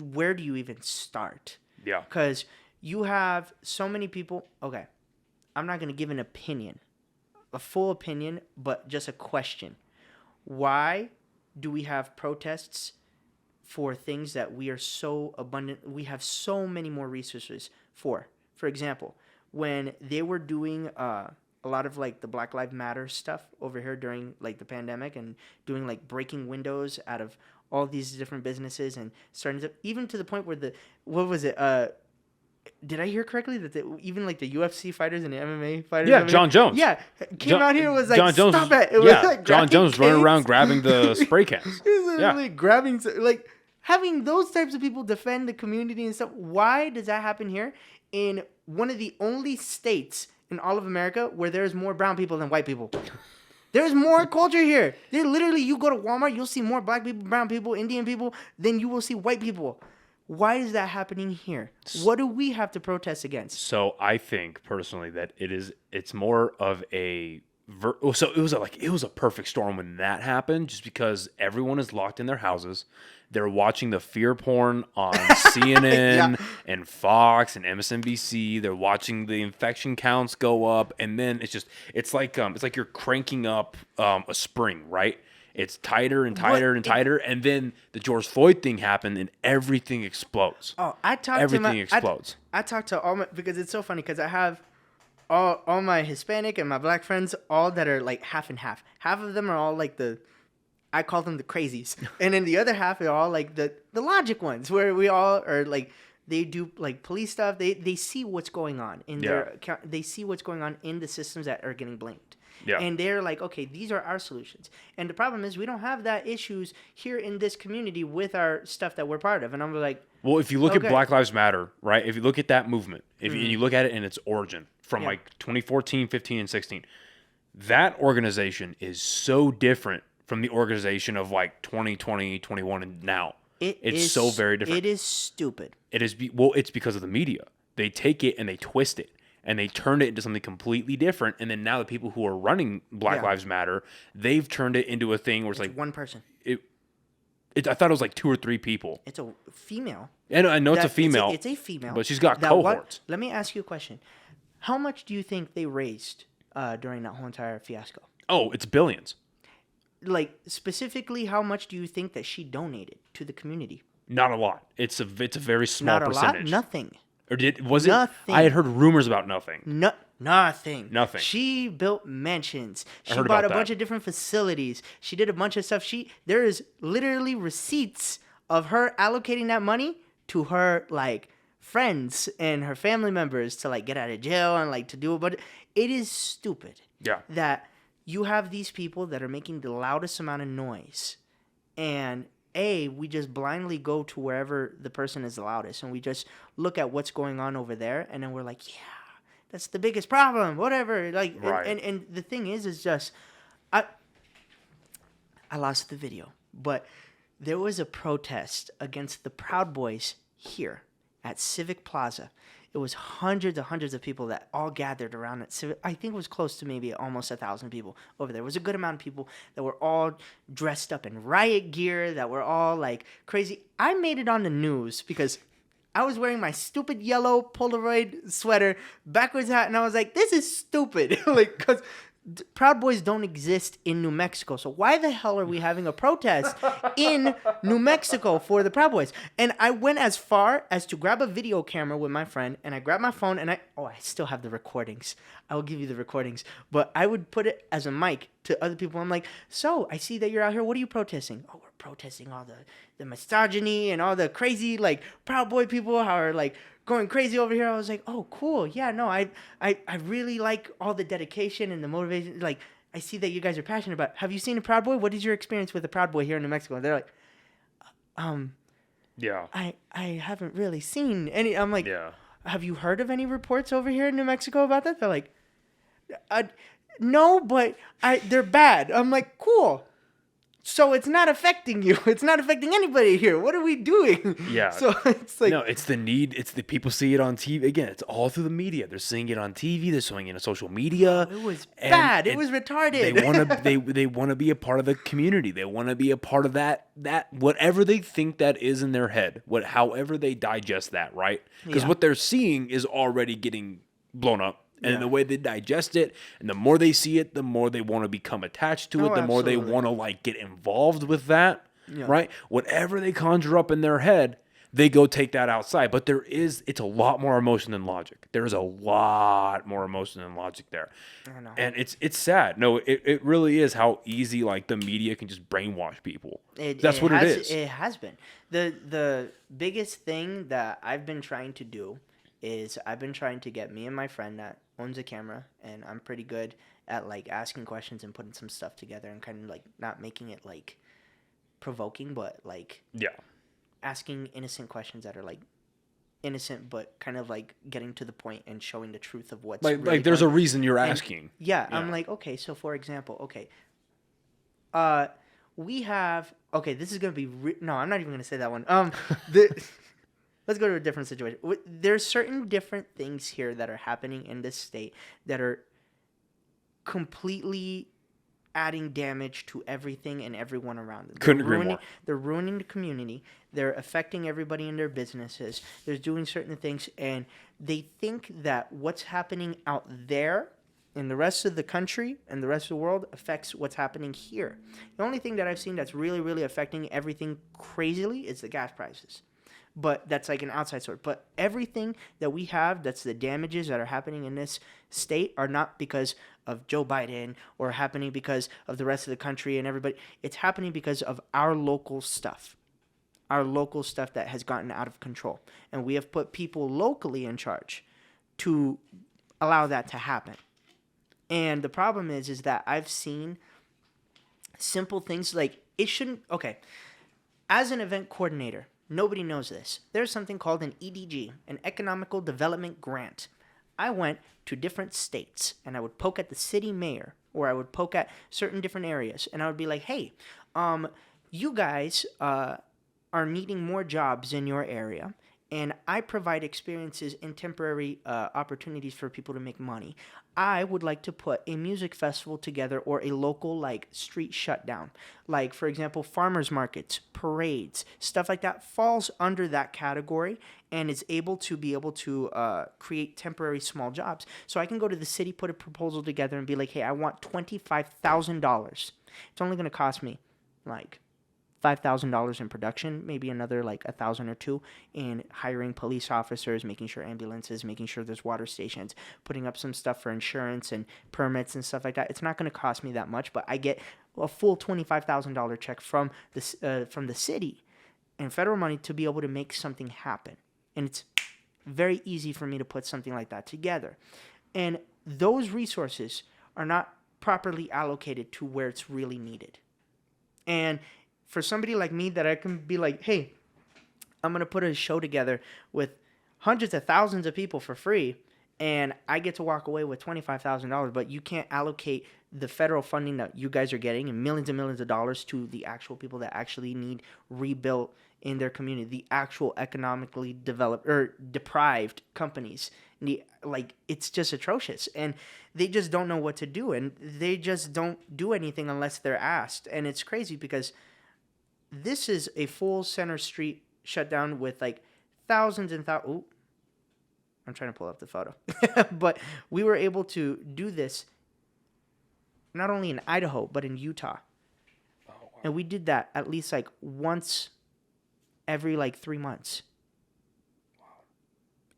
where do you even start? Yeah. Because you have so many people. Okay, I'm not going to give an opinion, a full opinion, but just a question. Why do we have protests for things that we are so abundant, we have so many more resources for? For example, when they were doing a lot of like the Black Lives Matter stuff over here during like the pandemic and doing like breaking windows out of all these different businesses and starting to, even to the point where did I hear correctly that even like the UFC fighters and the MMA fighters? Yeah, John Jones. Yeah, came out here and was like, John Jones stop it. It was like John Jones running kids. around grabbing the spray cans. He was literally grabbing, like having those types of people defend the community and stuff. Why does that happen here? In one of the only states in all of America where there's more brown people than white people. There's more culture here. There literally, you go to Walmart, you'll see more black people, brown people, Indian people than you will see white people. Why is that happening here? What do we have to protest against? So I think personally that it's more of a so it was a perfect storm when that happened, just because everyone is locked in their houses. They're watching the fear porn on CNN and Fox and MSNBC. They're watching the infection counts go up, and then it's like you're cranking up a spring, right? It's tighter and tighter and tighter, and then the George Floyd thing happened, and everything explodes. Oh, everything explodes. I talked to all my, because it's so funny because I have all my Hispanic and my black friends, all that are like half and half. Half of them are all like I call them the crazies, and then the other half are all like the logic ones, where we all are like, they do like police stuff. They see what's going on in they see what's going on in the systems that are getting blamed. Yeah. And they're like, okay, these are our solutions. And the problem is we don't have that issues here in this community with our stuff that we're part of. And I'm like, well, if you look at Black Lives Matter, right? If you look at that movement, if you look at it in its origin from like 2014, 15, and 16, that organization is so different from the organization of like 2020, 21, and now. It's so very different. It is stupid. It is it's because of the media. They take it and they twist it. And they turned it into something completely different. And then now the people who are running Black Lives Matter, they've turned it into a thing where it's like one person. I thought it was like 2 or 3 people. It's a female. And I know it's a female. It's a female. But she's got cohorts. Let me ask you a question. How much do you think they raised during that whole entire fiasco? Oh, it's billions. Like, specifically, how much do you think that she donated to the community? Not a lot. It's a very small percentage. Not a lot? Nothing. Or was it? Nothing. I had heard rumors about nothing. Nothing. Nothing. She built mansions. She bought a bunch of different facilities. She did a bunch of stuff. There is literally receipts of her allocating that money to her like friends and her family members to like get out of jail and like to do it. But it is stupid. Yeah. That you have these people that are making the loudest amount of noise, and we just blindly go to wherever the person is the loudest, and we just look at what's going on over there, and then we're like, yeah, that's the biggest problem, whatever. Like, right. And the thing is just, I lost the video, but there was a protest against the Proud Boys here at Civic Plaza. It was hundreds and hundreds of people that all gathered around at Civic. I think it was close to maybe almost 1,000 people over there. It was a good amount of people that were all dressed up in riot gear, that were all like crazy. I made it on the news because I was wearing my stupid yellow Polaroid sweater, backwards hat, and I was like, this is stupid. Like, because Proud Boys don't exist in New Mexico. So why the hell are we having a protest in New Mexico for the Proud Boys? And I went as far as to grab a video camera with my friend, and I grabbed my phone, and I still have the recordings. I will give you the recordings. But I would put it as a mic to other people. I'm like, so I see that you're out here. What are you protesting? Oh, we're protesting all the misogyny and all the crazy like Proud Boy people how are like going crazy over here. I was like, oh, cool. Yeah, no, I really like all the dedication and the motivation. Like, I see that you guys are passionate about it. Have you seen a Proud Boy? What is your experience with a Proud Boy here in New Mexico? And they're like, yeah, I haven't really seen any. I'm like, yeah. Have you heard of any reports over here in New Mexico about that? They're like, no, but they're bad. I'm like, cool. So it's not affecting you. It's not affecting anybody here. What are we doing? Yeah. So it's like, no, it's the need. It's the people see it on TV. Again, it's all through the media. They're seeing it on TV. They're seeing it on social media. It was bad. It was retarded. They want to be a part of the community. They want to be a part of that whatever they think that is in their head. However they digest that, right? Because what they're seeing is already getting blown up. And the way they digest it, and the more they see it, the more they want to become attached to it, the more they want to like get involved with that, right? Whatever they conjure up in their head, they go take that outside. But it's a lot more emotion than logic. There is a lot more emotion than logic there. I know. And it's sad. No, it really is how easy like the media can just brainwash people. That's what it is. It has been. The biggest thing that I've been trying to do is I've been trying to get me and my friend that owns a camera, and I'm pretty good at like asking questions and putting some stuff together and kind of like not making it like provoking, but like asking innocent questions that are like innocent, but kind of like getting to the point and showing the truth of what's like really there's going. A reason you're asking. I'm like, okay, so for example, we have this is gonna be no, I'm not even gonna say that one. Let's go to a different situation. There's certain different things here that are happening in this state that are completely adding damage to everything and everyone around them. Couldn't agree more. They're ruining the community. They're affecting everybody in their businesses. They're doing certain things, and they think that what's happening out there in the rest of the country and the rest of the world affects what's happening here. The only thing that I've seen that's really, really affecting everything crazily is the gas prices. but that's like an outside source. But everything that we have, that's the damages that are happening in this state, are not because of Joe Biden or happening because of the rest of the country and everybody. It's happening because of our local stuff. Our local stuff that has gotten out of control. And we have put people locally in charge to allow that to happen. And the problem is that I've seen simple things like it shouldn't. Okay, as an event coordinator, nobody knows this. There's something called an EDG, an Economical Development Grant. I went to different states and I would poke at the city mayor, or I would poke at certain different areas, and I would be like, hey, you guys are needing more jobs in your area, and I provide experiences and temporary opportunities for people to make money. I would like to put a music festival together, or a local like street shutdown. Like, for example, farmers markets, parades, stuff like that falls under that category and is able to create temporary small jobs. So I can go to the city, put a proposal together and be like, hey, I want $25,000. It's only going to cost me like $5,000 in production, maybe another like 1,000 or 2 in hiring police officers, making sure ambulances, making sure there's water stations, putting up some stuff for insurance and permits and stuff like that. It's not going to cost me that much, but I get a full $25,000 check from the city and federal money to be able to make something happen. And it's very easy for me to put something like that together. And those resources are not properly allocated to where it's really needed. And for somebody like me, that I can be like, hey, I'm going to put a show together with hundreds of thousands of people for free, and I get to walk away with $25,000, but you can't allocate the federal funding that you guys are getting and millions of dollars to the actual people that actually need rebuilt in their community, the actual economically developed or deprived companies. Like, it's just atrocious, and they just don't know what to do, and they just don't do anything unless they're asked. And it's crazy because this is a full center street shutdown with like thousands and thousands. Ooh, I'm trying to pull up the photo. But we were able to do this not only in Idaho, but in Utah. Oh, wow. And we did that at least like once every like 3 months. Wow.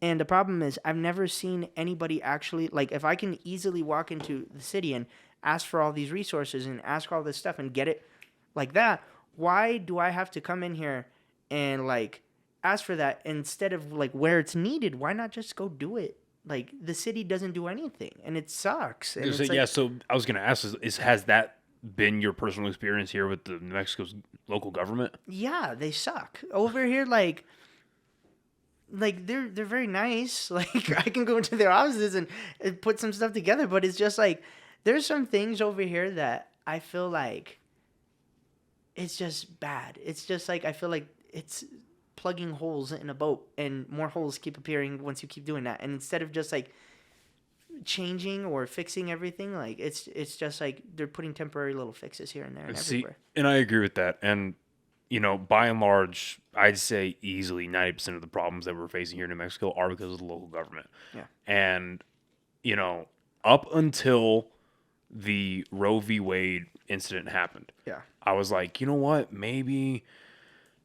And the problem is I've never seen anybody actually, like, if I can easily walk into the city and ask for all these resources and ask for all this stuff and get it like that, why do I have to come in here and like ask for that instead of like where it's needed? Why not just go do it? Like, the city doesn't do anything, and it sucks. And so, yeah, so I was going to ask, has that been your personal experience here with the New Mexico's local government? Yeah, they suck. Over here, like they're very nice. Like, I can go into their offices and put some stuff together, but it's just like there's some things over here that I feel like it's just bad. It's just like I feel like it's plugging holes in a boat, and more holes keep appearing once you keep doing that. And instead of just like changing or fixing everything, like it's just like they're putting temporary little fixes here and there and everywhere. And I agree with that. And you know, by and large, I'd say easily 90% of the problems that we're facing here in New Mexico are because of the local government. Yeah. And you know, up until the Roe v. Wade incident happened, yeah, I was like, you know what, maybe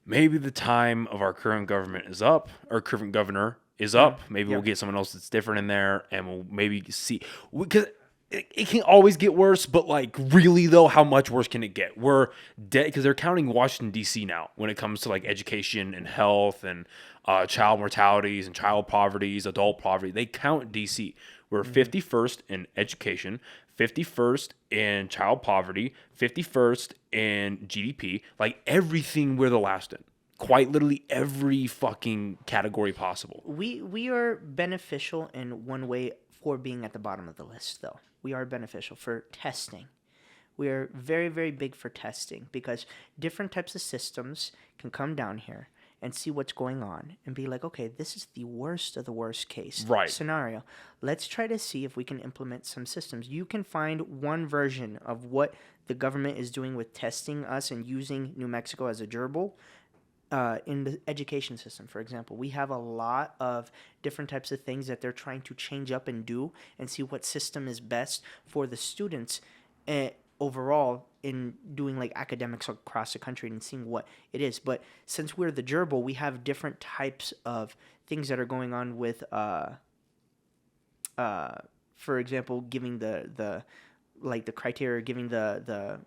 the time of our current government is up. Our current governor is up. Maybe we'll get someone else that's different in there, and we'll maybe see, because it can always get worse. But like, really though, how much worse can it get? We're dead because they're counting Washington D.C. now when it comes to like education and health and child mortalities and child poverties, adult poverty. They count D.C. We're 51st in education, 51st in child poverty, 51st in GDP. Like, everything we're the last in. Quite literally every fucking category possible. We are beneficial in one way for being at the bottom of the list, though. We are beneficial for testing. We are very, very big for testing because different types of systems can come down here and see what's going on and be like, okay, this is the worst of the worst case scenario. Let's try to see if we can implement some systems. You can find one version of what the government is doing with testing us and using New Mexico as a gerbil in the education system, for example. We have a lot of different types of things that they're trying to change up and do and see what system is best for the students overall in doing like academics across the country and seeing what it is. But since we're the gerbil, we have different types of things that are going on with for example, giving the criteria, giving the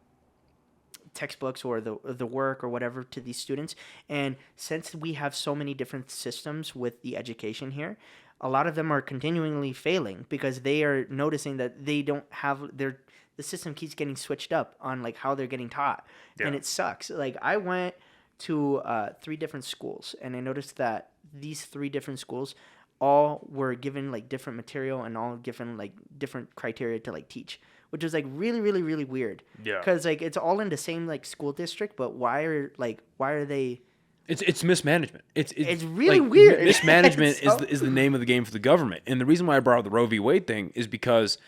textbooks or the work or whatever to these students. And since we have so many different systems with the education here, a lot of them are continually failing because they are noticing that they don't have the system keeps getting switched up on like how they're getting taught. Yeah. And it sucks. Like I went to 3 different schools and I noticed that these 3 different schools all were given like different material and all given like different criteria to like teach, which is like really, really, really weird. Yeah. Because like it's all in the same like school district, but why are they? It's mismanagement. It's really like, weird. Mismanagement is the name of the game for the government. And the reason why I brought up the Roe v. Wade thing is because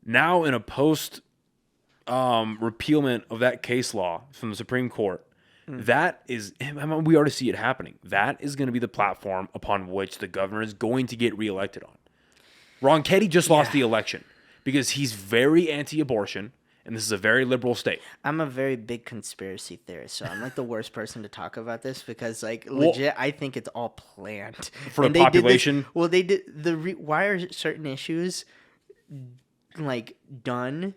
now in a post repealment of that case law from the Supreme Court, that is, we already see it happening. That is going to be the platform upon which the governor is going to get reelected on. Ron Keddy just lost the election because he's very anti-abortion, and this is a very liberal state. I'm a very big conspiracy theorist, so I'm like the worst person to talk about this because, like, legit, I think it's all planned for the population. They did why are certain issues like done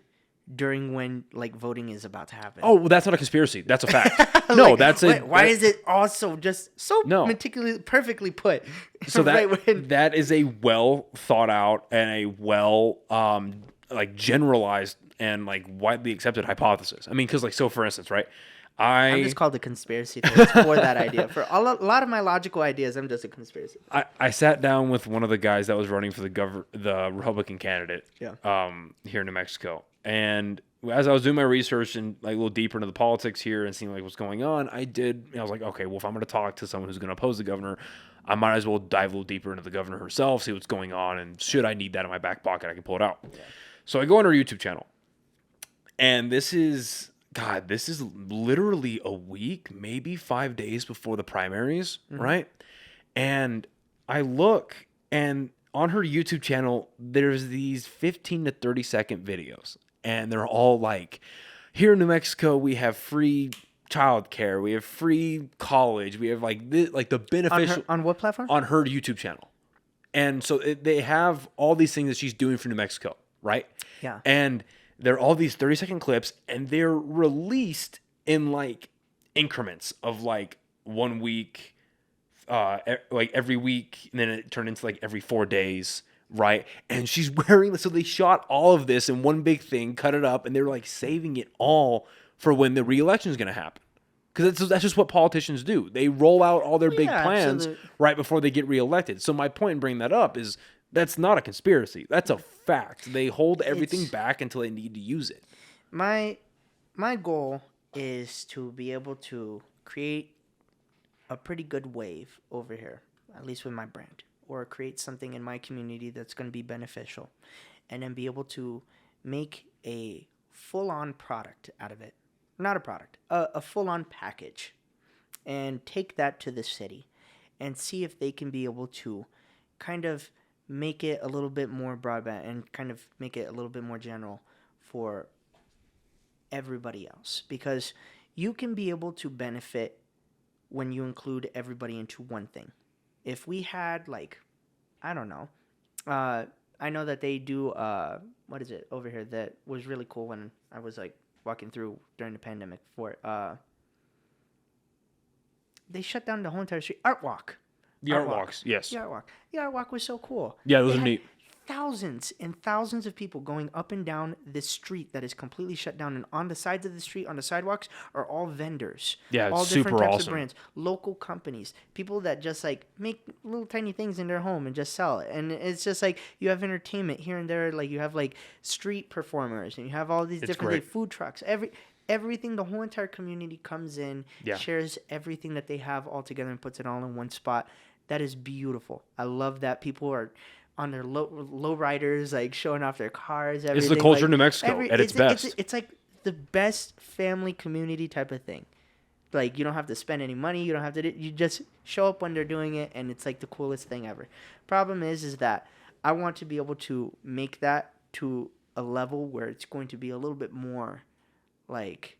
during when like voting is about to happen? Oh, well, that's not a conspiracy. That's a fact. No, like, that's it. Why is it also just so meticulously, perfectly put? So that is a well thought out and a well like generalized and like widely accepted hypothesis. I mean, because like so for instance, right? I'm just called a conspiracy theorist for that idea. For a lot of my logical ideas, I'm just a conspiracy theorist. I sat down with one of the guys that was running for the Republican candidate here in New Mexico. And as I was doing my research and like a little deeper into the politics here and seeing like what's going on, I was like, okay, well, if I'm going to talk to someone who's going to oppose the governor, I might as well dive a little deeper into the governor herself, see what's going on, and should I need that in my back pocket, I can pull it out. Yeah. So I go on her YouTube channel, and this is literally a week, maybe 5 days before the primaries, right? And I look, and on her YouTube channel, there's these 15 to 30 second videos. And they're all like, here in New Mexico, we have free childcare, we have free college, we have like this, like the beneficial on what platform? On her YouTube channel. And so they have all these things that she's doing for New Mexico, right? Yeah. And they're all these 30-second clips, and they're released in like increments of like 1 week, like every week, and then it turned into like every 4 days. Right. And she's wearing this. So they shot all of this in one big thing, cut it up, and they're like saving it all for when the re-election is going to happen. Because that's just what politicians do. They roll out all their big plans right before they get reelected. So my point in bringing that up is that's not a conspiracy. That's a fact. They hold everything back until they need to use it. My goal is to be able to create a pretty good wave over here, at least with my brand. Or create something in my community that's going to be beneficial, and then be able to make a full-on product out of it. Not a product, a full-on package, and take that to the city and see if they can be able to kind of make it a little bit more broadband and kind of make it a little bit more general for everybody else. Because you can be able to benefit when you include everybody into one thing. If we had, like, I don't know, I know that they do, what is it over here that was really cool when I was, like, walking through during the pandemic for it. They shut down the whole entire street. Art Walk. The Art Walks, yes. The Art Walk. The Art Walk was so cool. Yeah, those are neat. Thousands and thousands of people going up and down this street that is completely shut down, and on the sides of the street, on the sidewalks, are all vendors. Yeah, all super different types awesome. of brands, local companies, people that just like make little tiny things in their home and just sell it. And it's just like you have entertainment here and there, like you have like street performers, and you have all these different like, food trucks. Everything, the whole entire community comes in, shares everything that they have all together and puts it all in one spot. That is beautiful. I love that people are on their low riders, like showing off their cars. Everything. It's the culture of New Mexico at its best. It's like the best family community type of thing. Like you don't have to spend any money. You don't have to. You just show up when they're doing it, and it's like the coolest thing ever. Problem is that I want to be able to make that to a level where it's going to be a little bit more like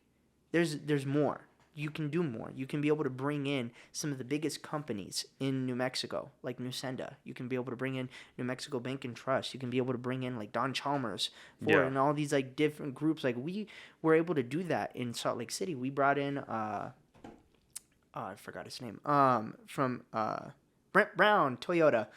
there's more. You can do more. You can be able to bring in some of the biggest companies in New Mexico, like Nusenda. You can be able to bring in New Mexico Bank and Trust. You can be able to bring in like Don Chalmers and all these like different groups. Like we were able to do that in Salt Lake City. We brought in I forgot his name. From Brent Brown, Toyota.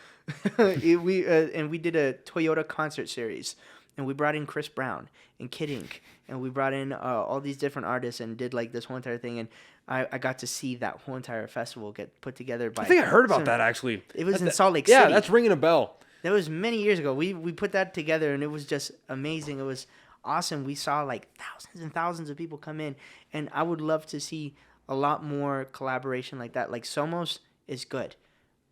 We did a Toyota concert series. And we brought in Chris Brown and Kid Ink, and we brought in all these different artists and did like this whole entire thing. And I got to see that whole entire festival get put together by. I think I heard about that actually. It was in Salt Lake City. Yeah, that's ringing a bell. That was many years ago. We put that together, and it was just amazing. It was awesome. We saw like thousands and thousands of people come in, and I would love to see a lot more collaboration like that. Like Somos is good.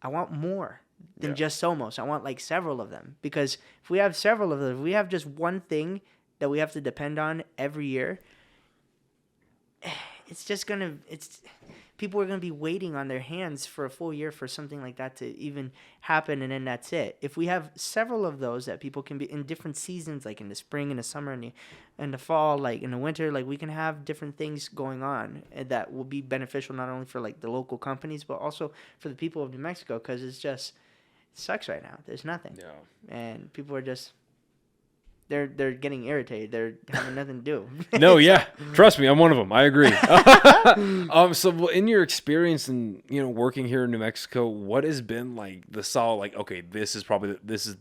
I want more than just Somos. I want like several of them, because if we have several of them, if we have just one thing that we have to depend on every year, people are gonna be waiting on their hands for a full year for something like that to even happen, and then that's it. If we have several of those that people can be in different seasons, like in the spring, in the summer, in the fall, like in the winter, like we can have different things going on that will be beneficial not only for like the local companies but also for the people of New Mexico, because it sucks right now. There's nothing. Yeah. And people are just they're getting irritated. They're having nothing to do. No, yeah. Trust me, I'm one of them. I agree. So in your experience in, working here in New Mexico, what has been like the solid, like, okay,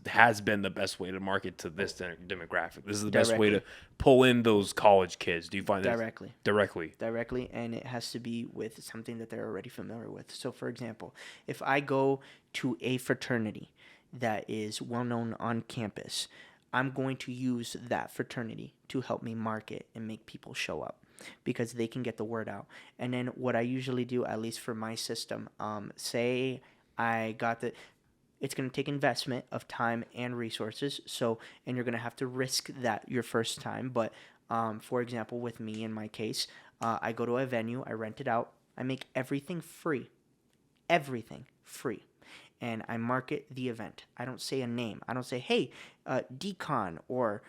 has been the best way to market to this demographic. This is the best way to pull in those college kids. Do you find that Directly, and it has to be with something that they're already familiar with. So for example, if I go to a fraternity that is well known on campus, I'm going to use that fraternity to help me market and make people show up, because they can get the word out. And then what I usually do, at least for my system, say I got it's going to take investment of time and resources. And you're going to have to risk that your first time. But for example, with me, in my case, I go to a venue, I rent it out, I make everything free. And I market the event. I don't say a name. I don't say, hey, DÄCÖN or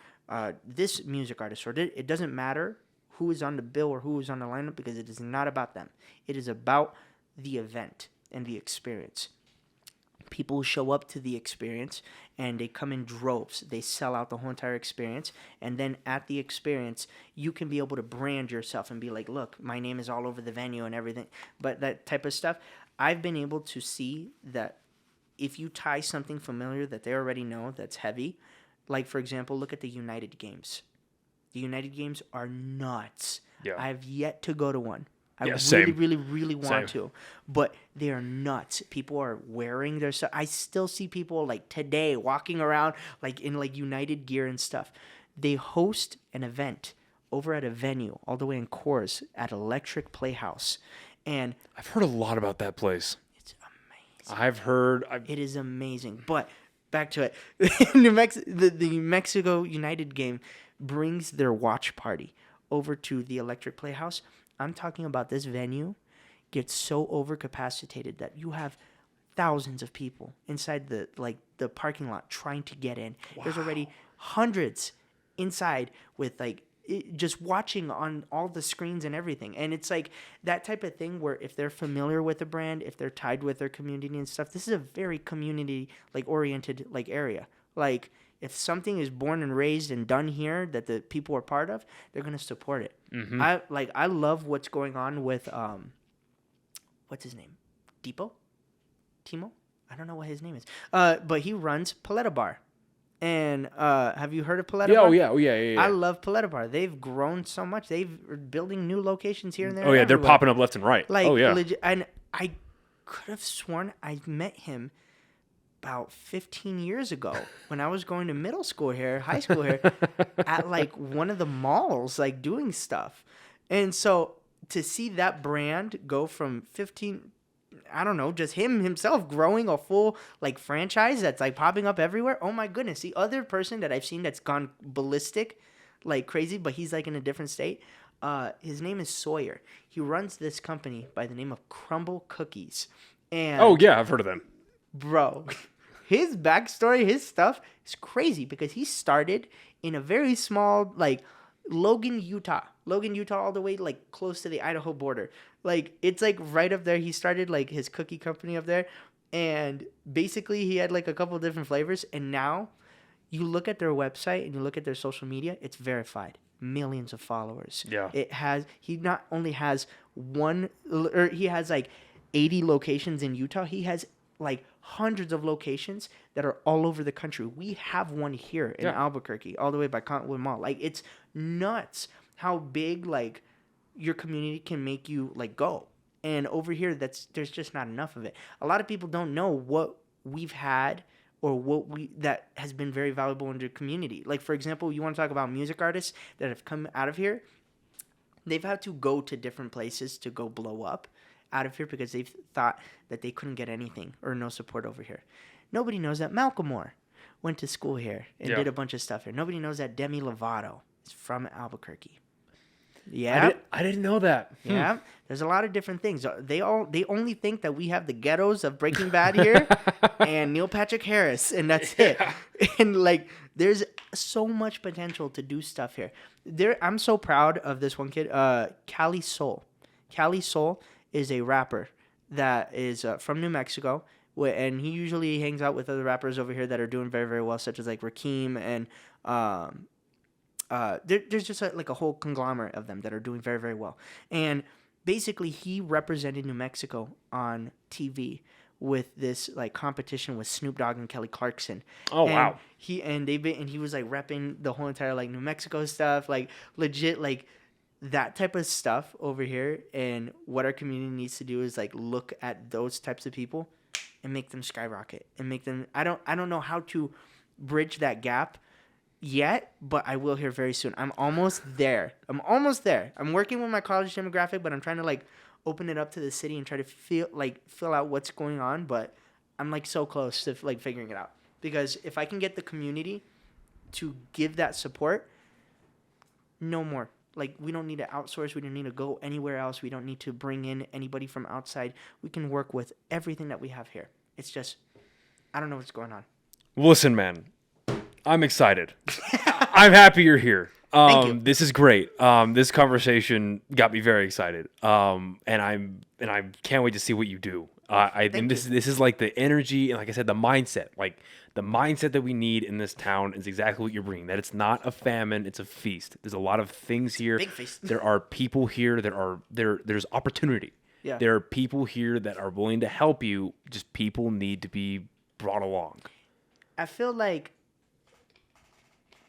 this music artist. Or it doesn't matter who is on the bill or who is on the lineup, because it is not about them. It is about the event and the experience. People show up to the experience and they come in droves. They sell out the whole entire experience. And then at the experience, you can be able to brand yourself and be like, look, my name is all over the venue and everything. But that type of stuff, I've been able to see that if you tie something familiar that they already know that's heavy, like for example, look at the United Games. The United Games are nuts. Yeah. I've yet to go to one. I really want to, but they are nuts. People are wearing their stuff. I still see people like today walking around like in like United gear and stuff. They host an event over at a venue all the way in Coors at Electric Playhouse, and I've heard a lot about that place. It's amazing. It is amazing. But back to it, the New Mexico United game brings their watch party over to the Electric Playhouse. I'm talking about this venue gets so overcapacitated that you have thousands of people inside the parking lot trying to get in. Wow. There's already hundreds inside with just watching on all the screens and everything. And it's like that type of thing where if they're familiar with the brand, if they're tied with their community and stuff, this is a very community oriented area. Like if something is born and raised and done here that the people are part of, they're going to support it. Mm-hmm. I love what's going on with what's his name? Timo? I don't know what his name is. But he runs Paletta Bar. And have you heard of Paletta Bar? Oh yeah. I love Paletta Bar. They've grown so much. They're building new locations here and there. Oh yeah, they're popping up left and right. Legit, and I could have sworn I met him about 15 years ago when I was going to high school here, at one of the malls, doing stuff. And so to see that brand go from 15, I don't know, just himself growing a full franchise that's popping up everywhere. Oh my goodness. The other person that I've seen that's gone ballistic crazy, but he's in a different state. His name is Sawyer. He runs this company by the name of Crumble Cookies. And oh yeah, I've heard of them. Bro, his backstory, his stuff is crazy because he started in a very small, Logan, Utah. Logan, Utah, all the way like close to the Idaho border. Like it's like right up there. He started like his cookie company up there, and basically he had like a couple different flavors. And now, you look at their website and you look at their social media, it's verified. Millions of followers. Yeah. He not only has he has like 80 locations in Utah. He has like hundreds of locations that are all over the country. We have one here in Albuquerque, all the way by Cottonwood Mall. Like it's nuts how big like your community can make you like go. And over here, there's just not enough of it. A lot of people don't know what we've had or that has been very valuable in the community. Like for example, you want to talk about music artists that have come out of here. They've had to go to different places to go blow up out of here because they've thought that they couldn't get anything or no support over here. Nobody knows that Malcolm Moore went to school here and did a bunch of stuff here. Nobody knows that Demi Lovato is from Albuquerque. Yeah, I didn't know that. Yeah, there's a lot of different things. They only think that we have the ghettos of Breaking Bad here and Neil Patrick Harris, and that's it. And like, there's so much potential to do stuff here. I'm so proud of this one kid, Cali Soul. Cali Soul is a rapper that is from New Mexico, and he usually hangs out with other rappers over here that are doing very, very well, such as like Rakim and there's just like a whole conglomerate of them that are doing very, very well. And basically, he represented New Mexico on TV with this like competition with Snoop Dogg and Kelly Clarkson. Oh, wow. He was like repping the whole entire like New Mexico stuff, like legit like that type of stuff over here. And what our community needs to do is like look at those types of people and make them skyrocket and make them. I don't know how to bridge that gap yet, but I will here very soon. I'm almost there. I'm working with my college demographic, but I'm trying to like open it up to the city and try to fill out what's going on. But I'm like so close to like figuring it out, because if I can get the community to give that support, no more. Like, we don't need to outsource. We don't need to go anywhere else. We don't need to bring in anybody from outside. We can work with everything that we have here. It's just, I don't know what's going on. Listen, man, I'm excited. I'm happy you're here. Thank you. This is great. This conversation got me very excited. And I can't wait to see what you do. I think this is like the energy and, like I said, the mindset. Like, the mindset that we need in this town is exactly what you're bringing. That it's not a famine, it's a feast. There's a lot of things here. Big feast. There are people here that there's opportunity. Yeah. There are people here that are willing to help you. Just people need to be brought along. I feel like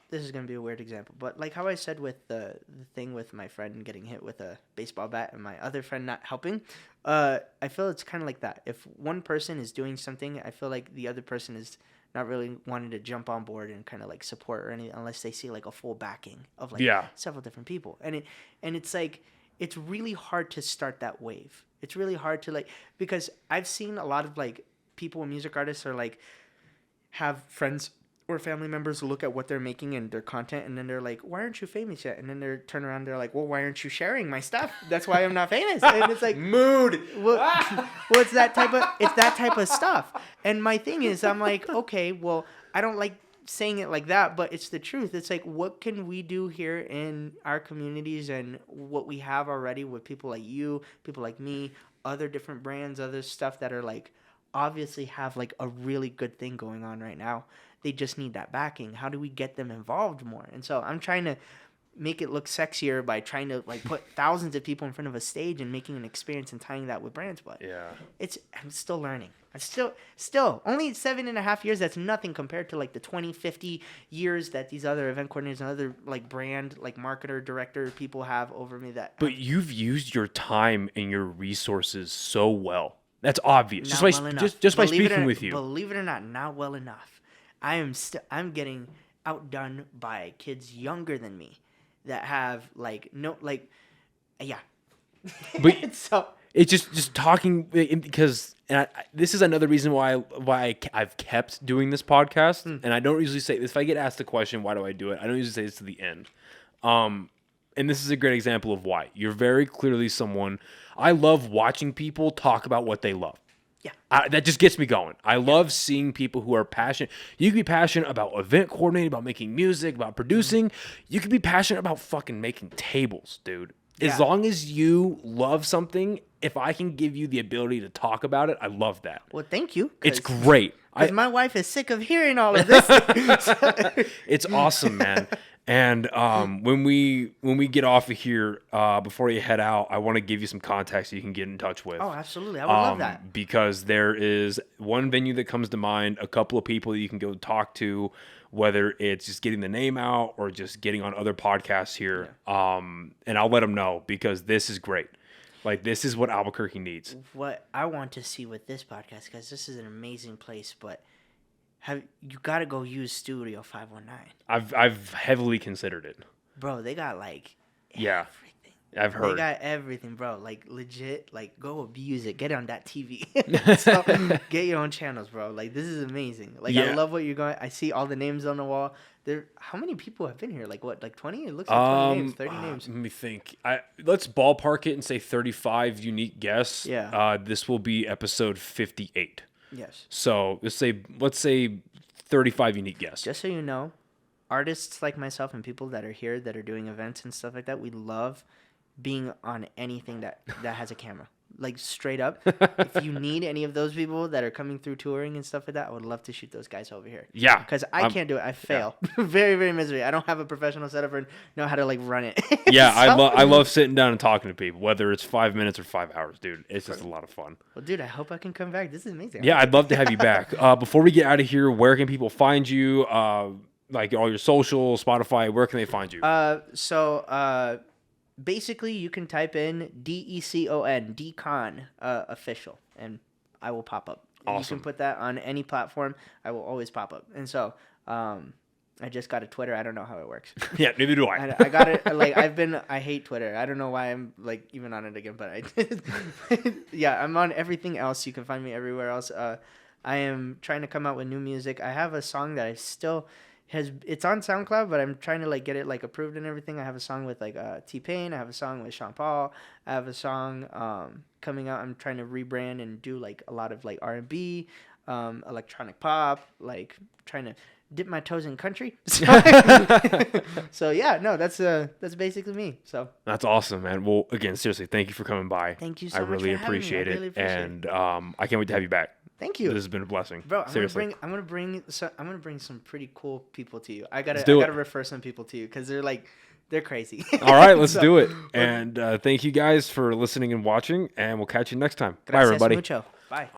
this is going to be a weird example, but like how I said with the thing with my friend getting hit with a baseball bat and my other friend not helping, I feel it's kind of like that. If one person is doing something, I feel like the other person is not really wanting to jump on board and kind of like support or anything unless they see like a full backing of like several different people. And it's like, it's really hard to start that wave. It's really hard to like, because I've seen a lot of like people, music artists are like, have friends or family members look at what they're making and their content, and then they're like, why aren't you famous yet? And then they turn around, they're like, well, why aren't you sharing my stuff? That's why I'm not famous. And it's like, mood. Well, it's that type of stuff. And my thing is, I'm like, okay, well, I don't like saying it like that, but it's the truth. It's like, what can we do here in our communities and what we have already with people like you, people like me, other different brands, other stuff that are like, obviously have like a really good thing going on right now. They just need that backing. How do we get them involved more? And so I'm trying to make it look sexier by trying to like put thousands of people in front of a stage and making an experience and tying that with brands. But I'm still learning. I'm still only 7.5 years. That's nothing compared to like the 20, 50 years that these other event coordinators and other like brand, like marketer, director people have over me. But you've used your time and your resources so well. That's obvious. Just by speaking with you. Believe it or not well enough. I'm getting outdone by kids younger than me that have yeah. But so it's just talking, because this is another reason why I've kept doing this podcast. And I don't usually say, if I get asked the question, why do I do it? I don't usually say this to the end. And this is a great example of why. You're very clearly someone, I love watching people talk about what they love. Yeah. That just gets me going. I love seeing people who are passionate. You can be passionate about event coordinating, about making music, about producing. You can be passionate about fucking making tables, dude. As long as you love something, if I can give you the ability to talk about it, I love that. Well, thank you. It's great. Because my wife is sick of hearing all of this. It's awesome, man. And when we get off of here, before you head out, I want to give you some context you can get in touch with. Oh, absolutely. I would love that. Because there is one venue that comes to mind, a couple of people you can go talk to, whether it's just getting the name out or just getting on other podcasts here. Yeah. And I'll let them know because this is great. Like, this is what Albuquerque needs. What I want to see with this podcast, because this is an amazing place, but you got to go use Studio 519. I've heavily considered it. Bro, they got, like, everything. I've heard. They got everything, bro. Like, legit, like, go abuse it. Get on that TV. So, get your own channels, bro. Like, this is amazing. Like, I love what you're going. I see all the names on the wall. How many people have been here? Like, what, like 20? It looks like 20 names, 30 names. Let me think. Let's ballpark it and say 35 unique guests. Yeah. This will be episode 58. Yes. So, let's say 35 unique guests. Just so you know, artists like myself and people that are here that are doing events and stuff like that, we love being on anything that has a camera. Like, straight up, if you need any of those people that are coming through touring and stuff like that, I would love to shoot those guys over here. Yeah. Because I can't do it. I fail. Yeah. Very, very miserable. I don't have a professional setup or know how to, like, run it. Yeah, I love sitting down and talking to people, whether it's 5 minutes or 5 hours, dude. It's just a lot of fun. Well, dude, I hope I can come back. This is amazing. Yeah, I'd love to have you back. Before we get out of here, where can people find you? Like, all your social, Spotify, where can they find you? Basically, you can type in DECON, DECON official, and I will pop up. Awesome. You can put that on any platform. I will always pop up. And so, I just got a Twitter. I don't know how it works. Yeah, neither do I. I got it. Like, I hate Twitter. I don't know why I'm, like, even on it again, but I did. Yeah, I'm on everything else. You can find me everywhere else. I am trying to come out with new music. I have a song that I still... it's on SoundCloud, but I'm trying to, like, get it, like, approved and everything. I have a song with, like, T-Pain. I have a song with Sean Paul. I have a song coming out. I'm trying to rebrand and do, like, a lot of, like, R&B, electronic pop, like, trying to dip my toes in country. So yeah, no, that's basically me. So that's awesome, man. Well, again, seriously, thank you for coming by. Thank you so I much. Really for appreciate having me. I really it, appreciate and I can't wait to have you back. Thank you. This has been a blessing, bro. Seriously. I'm gonna bring some pretty cool people to you. I gotta refer some people to you because they're crazy. All right, let's do it. And thank you guys for listening and watching, and we'll catch you next time. Gracias Bye, everybody. Mucho. Bye.